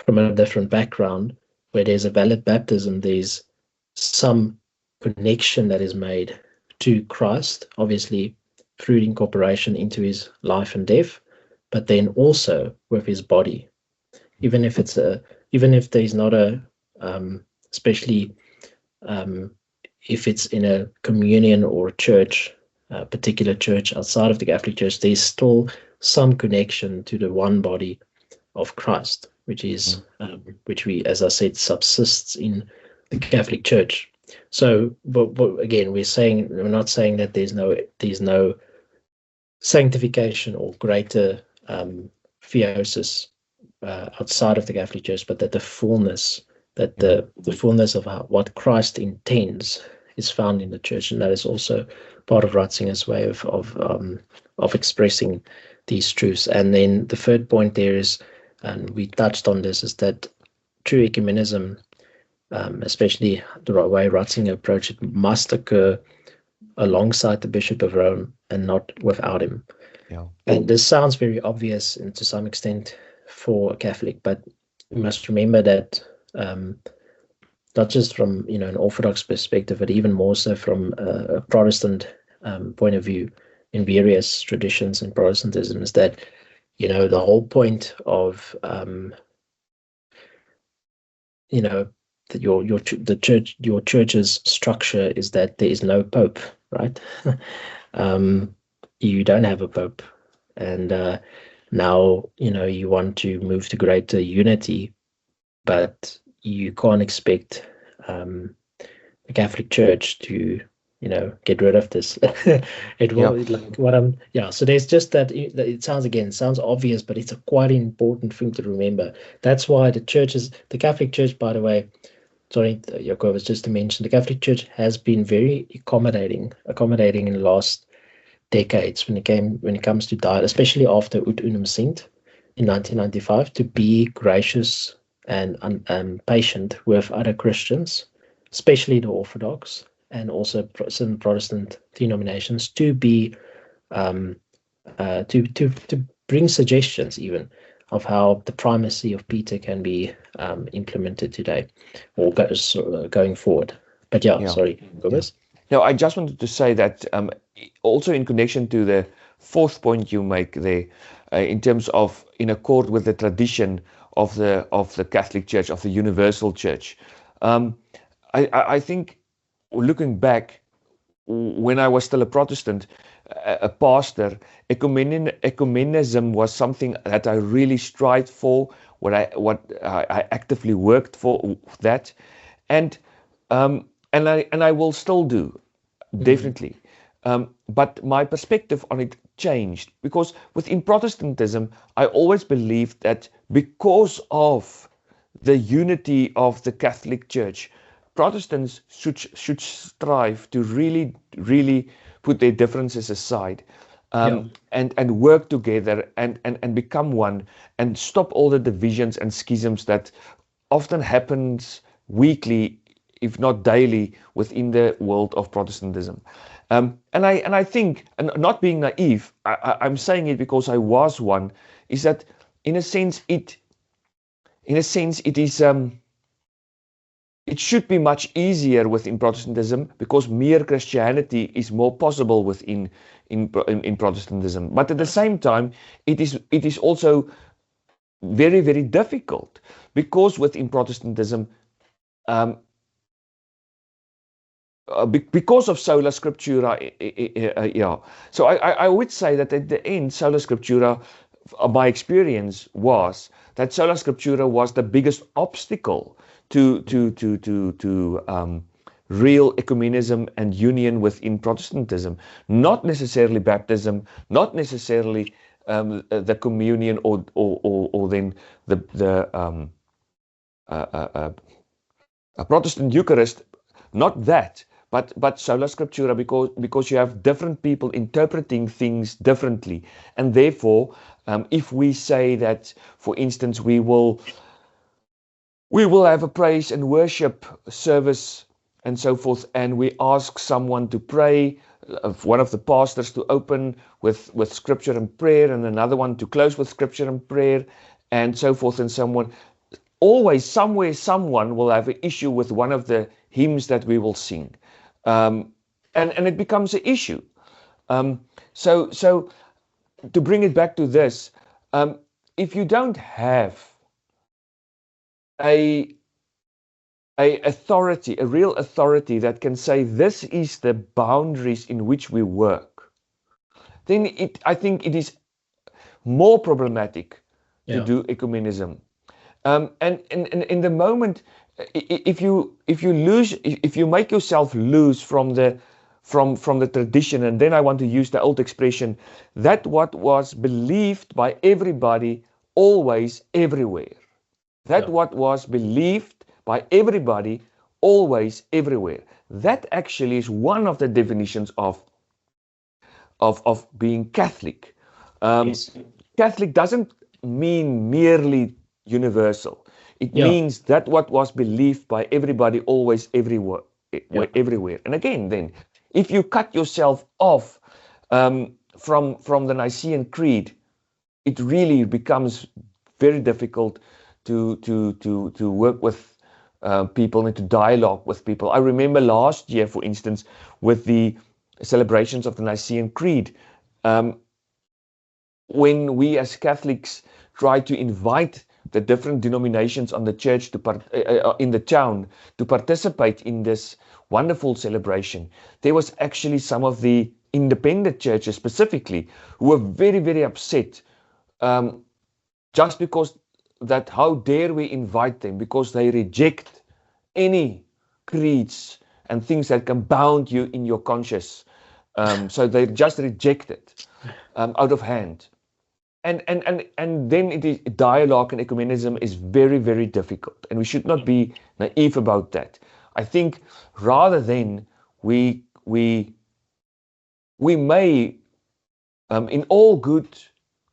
a different background, where there's a valid baptism, there's some connection that is made to Christ, obviously through incorporation into his life and death, but then also with his body. Even if there's not a especially if it's in a communion or a church, a particular church outside of the Catholic Church, there's still some connection to the one body of Christ, which is which we, as I said, subsists in the Catholic Church. So, but again, we're not saying that there's no sanctification or greater theosis outside of the Catholic Church, but that the fullness of what Christ intends is found in the Church, and that is also part of Ratzinger's way of expressing these truths. And then the third point there is, and we touched on this, is that true ecumenism, especially the way Ratzinger approached it, must occur alongside the Bishop of Rome and not without him. Yeah. And this sounds very obvious, and to some extent for a Catholic, but we must remember that not just from an Orthodox perspective, but even more so from a Protestant point of view, in various traditions in Protestantism, is that the whole point of that your church's structure is that there is no pope, right? You don't have a pope, and now you want to move to greater unity, but you can't expect the Catholic Church to get rid of this. It will so there's just that it sounds obvious, but it's a quite important thing to remember. That's why the Catholic Church, by the way, sorry, Jacobus, just to mention, the Catholic Church has been very accommodating in the last decades when it comes to dialogue, especially after Ut Unum Sint in 1995, to be gracious and patient with other Christians, especially the Orthodox and also some Protestant denominations, to be to bring suggestions even of how the primacy of Peter can be implemented today or going forward. But sorry, Gomez. No, I just wanted to say that also in connection to the fourth point you make there, in terms of in accord with the tradition of the Catholic Church, of the universal Church, I think, looking back, when I was still a Protestant, a pastor, ecumenism was something that I really strived for, what I actively worked for that, and I will still do, definitely. But my perspective on it changed, because within Protestantism, I always believed that because of the unity of the Catholic Church. Protestants should strive to really put their differences aside, and work together and become one, and stop all the divisions and schisms that often happens weekly, if not daily, within the world of Protestantism. And I think, and not being naive, I'm saying it because I was one, is that in a sense it is it should be much easier within Protestantism, because mere Christianity is more possible within in Protestantism. But at the same time, it is also very, very difficult, because within Protestantism, because of sola scriptura, yeah. So I would say that at the end, sola scriptura, my experience was that sola scriptura was the biggest obstacle to real ecumenism and union within Protestantism. Not necessarily baptism, not necessarily the communion, or then the a Protestant Eucharist, not that, but sola scriptura, because you have different people interpreting things differently, and therefore, if we say that, for instance, we will have a praise and worship service and so forth, and we ask someone to pray, one of the pastors to open with scripture and prayer, and another one to close with scripture and prayer, and so forth, and someone. Always, somewhere, someone will have an issue with one of the hymns that we will sing, and it becomes an issue. So to bring it back to this, if you don't have a authority, a real authority that can say this is the boundaries in which we work, then I think it is more problematic to do ecumenism. And in the moment, if you make yourself loose from the tradition, and then I want to use the old expression, that what was believed by everybody, always, everywhere. That what was believed by everybody, always, everywhere. That actually is one of the definitions of being Catholic. Yes. Catholic doesn't mean merely universal. It means that what was believed by everybody, always, everywhere. And again, then, if you cut yourself off from the Nicene Creed, it really becomes very difficult to work with people and to dialogue with people. I remember last year, for instance, with the celebrations of the Nicene Creed, when we as Catholics tried to invite the different denominations on the church in the town to participate in this wonderful celebration, there was actually some of the independent churches specifically who were very, very upset, just because that how dare we invite them, because they reject any creeds and things that can bound you in your conscience. So they just reject it out of hand. And then it is dialogue, and ecumenism is very, very difficult, and we should not be naive about that. I think rather than we may, in all good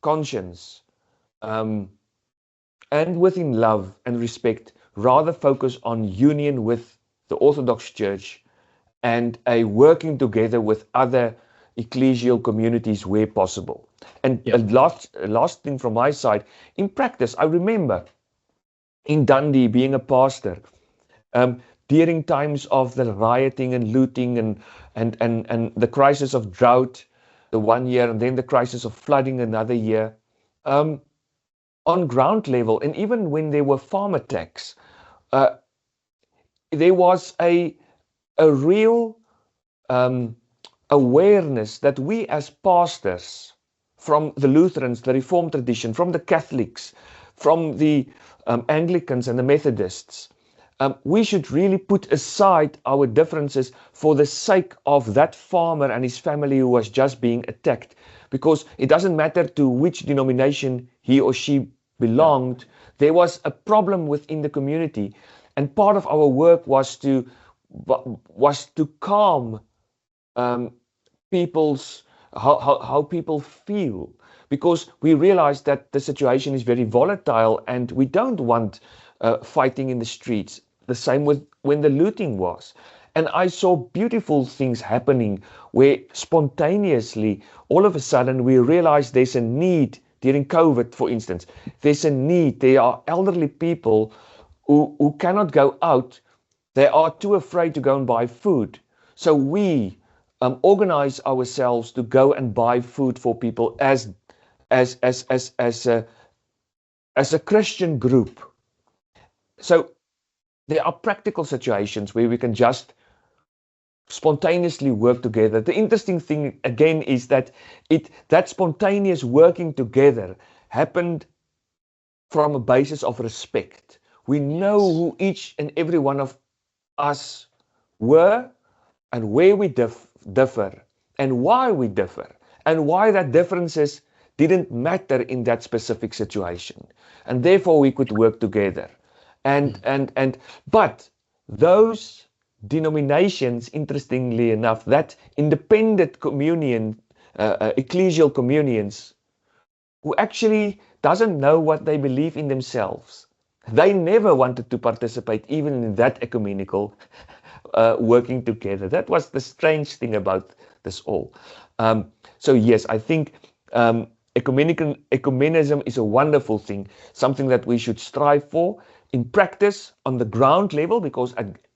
conscience, and within love and respect, rather focus on union with the Orthodox Church and a working together with other ecclesial communities where possible. And a last thing from my side, in practice, I remember in Dundee being a pastor, during times of the rioting and looting and the crisis of drought the one year, and then the crisis of flooding another year, on ground level, and even when there were farm attacks, there was a real awareness that we as pastors, from the Lutherans, the Reformed tradition, from the Catholics, from the Anglicans and the Methodists, we should really put aside our differences for the sake of that farmer and his family who was just being attacked. Because it doesn't matter to which denomination he or she belonged, There was a problem within the community, and part of our work was to calm people's how people feel, because we realized that the situation is very volatile and we don't want fighting in the streets. The same with when the looting was. And I saw beautiful things happening where spontaneously, all of a sudden, we realized there's a need. During COVID, for instance, there's a need. There are elderly people who cannot go out. They are too afraid to go and buy food. So we organize ourselves to go and buy food for people as a Christian group. So there are practical situations where we can just spontaneously work together. The interesting thing again is that that spontaneous working together happened from a basis of respect. We know who each and every one of us were and where we differ and why we differ and why that differences didn't matter in that specific situation, and therefore we could work together. But those denominations, interestingly enough, that independent communion, ecclesial communions, who actually doesn't know what they believe in themselves, they never wanted to participate even in that ecumenical working together. That was the strange thing about this all. So yes, I think ecumenism is a wonderful thing, something that we should strive for in practice on the ground level, because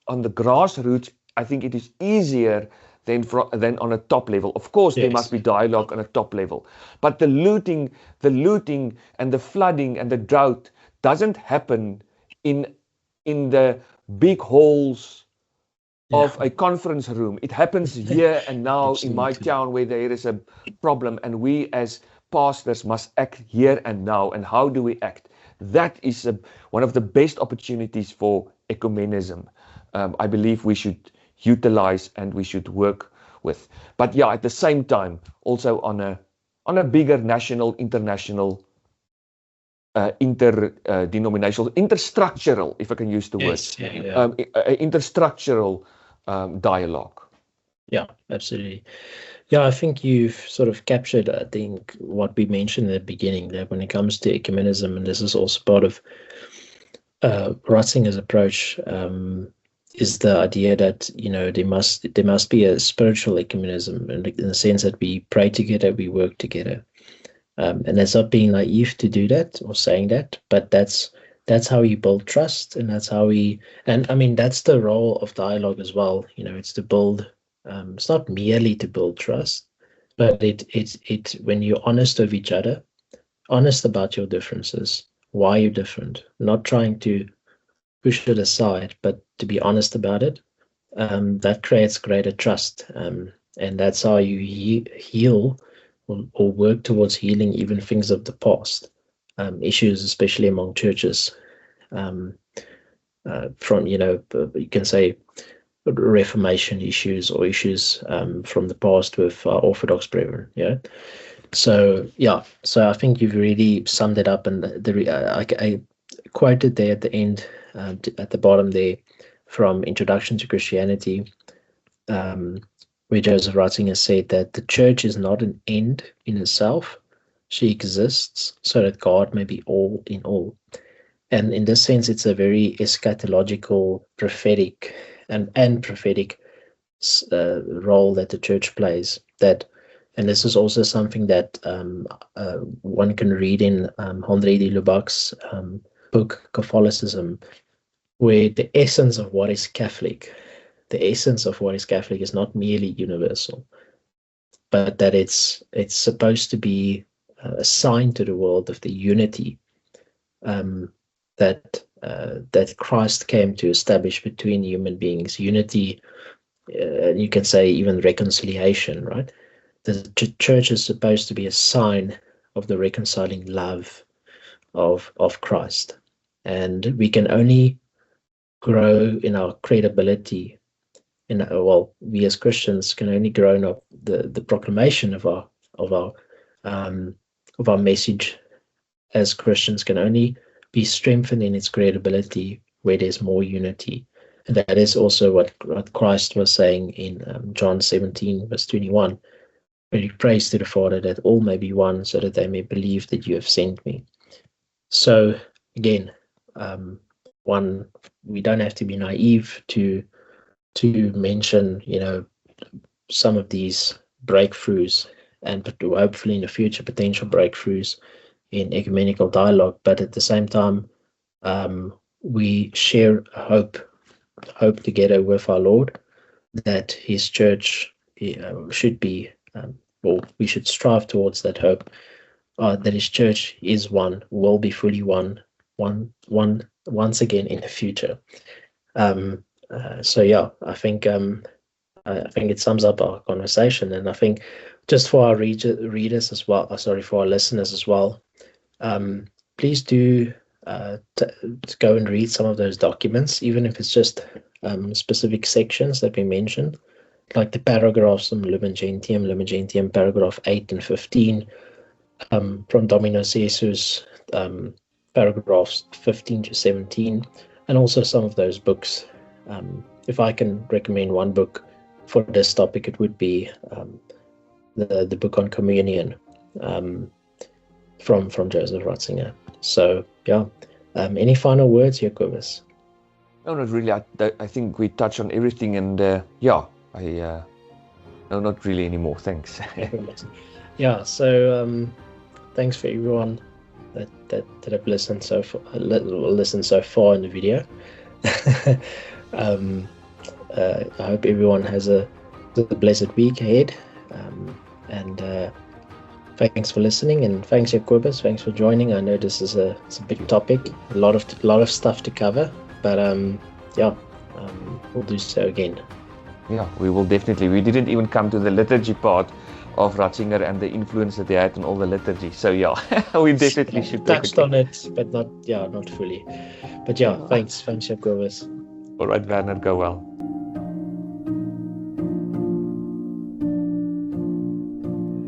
on the grassroots, I think it is easier than on a top level. Of course, yes, there must be dialogue on a top level, but the looting and the flooding and the drought doesn't happen in the big halls of a conference room. It happens here and now in my town where there is a problem, and we as pastors must act here and now. And how do we act? That is one of the best opportunities for ecumenism. I believe we should utilize and we should work with. But yeah, at the same time, also on a bigger national, international, interdenominational, interstructural, if I can use the word, interstructural dialogue. Yeah, absolutely. Yeah, I think you've sort of captured, I think, what we mentioned in the beginning, that when it comes to ecumenism, and this is also part of Ratzinger's approach, is the idea that, you know, there must be a spiritual ecumenism, in the sense that we pray together, we work together. And that's not being naive to do that or saying that, but that's how you build trust, and that's how and I mean, that's the role of dialogue as well. You know, it's to build, it's not merely to build trust, but it's when you're honest with each other, honest about your differences, why you're different, not trying to push it aside, but to be honest about it. That creates greater trust, and that's how you heal or work towards healing even things of the past, issues, especially among churches, from, you know, you can say Reformation issues or issues from the past with Orthodox brethren. Yeah. So yeah, so I think you've really summed it up, and I quoted there at the end, at the bottom there, from Introduction to Christianity, where Joseph Ratzinger said that the church is not an end in itself. She exists so that God may be all in all. And in this sense, it's a very eschatological, prophetic, and prophetic role that the church plays. And this is also something that one can read in Henri de Lubac's book, Catholicism, where the essence of what is Catholic, is not merely universal, but that it's supposed to be a sign to the world of the unity that Christ came to establish between human beings. Unity, you can say even reconciliation, right? The church is supposed to be a sign of the reconciling love of Christ. And we can only grow in our credibility. We as Christians can only grow in the proclamation of our message as Christians can only be strengthened in its credibility where there's more unity. And that is also what Christ was saying in John 17, verse 21, where he prays to the Father that all may be one, so that they may believe that you have sent me. So again, we don't have to be naive to mention, some of these breakthroughs, and hopefully in the future potential breakthroughs in ecumenical dialogue. But at the same time, we share hope together with our Lord that His church should be, or we should strive towards that hope, that His church is one, will be fully one once again in the future. So yeah, I think it sums up our conversation, and I think just for our readers as well, for our listeners as well, please do go and read some of those documents, even if it's just specific sections that we mentioned, like the paragraphs on Lumen Gentium, paragraph 8 and 15, from Dominus Jesus, paragraphs 15 to 17, and also some of those books. If I can recommend one book for this topic, it would be the book on communion from Joseph Ratzinger. So yeah, any final words here, Cobus? No, not really. I think we touched on everything, and no, not really anymore. Thanks. Yeah. So thanks for everyone that have listened so far in the video. I hope everyone has a blessed week ahead, and thanks for listening, and thanks Jacobus, thanks for joining. I know this is a big topic, a lot of stuff to cover, but we'll do so again. Yeah, we will definitely. We didn't even come to the liturgy part of Ratzinger and the influence that they had on all the liturgy. So yeah, we definitely should touched on it, but not fully. But yeah, thanks Jacobus. All right, Werner, go well.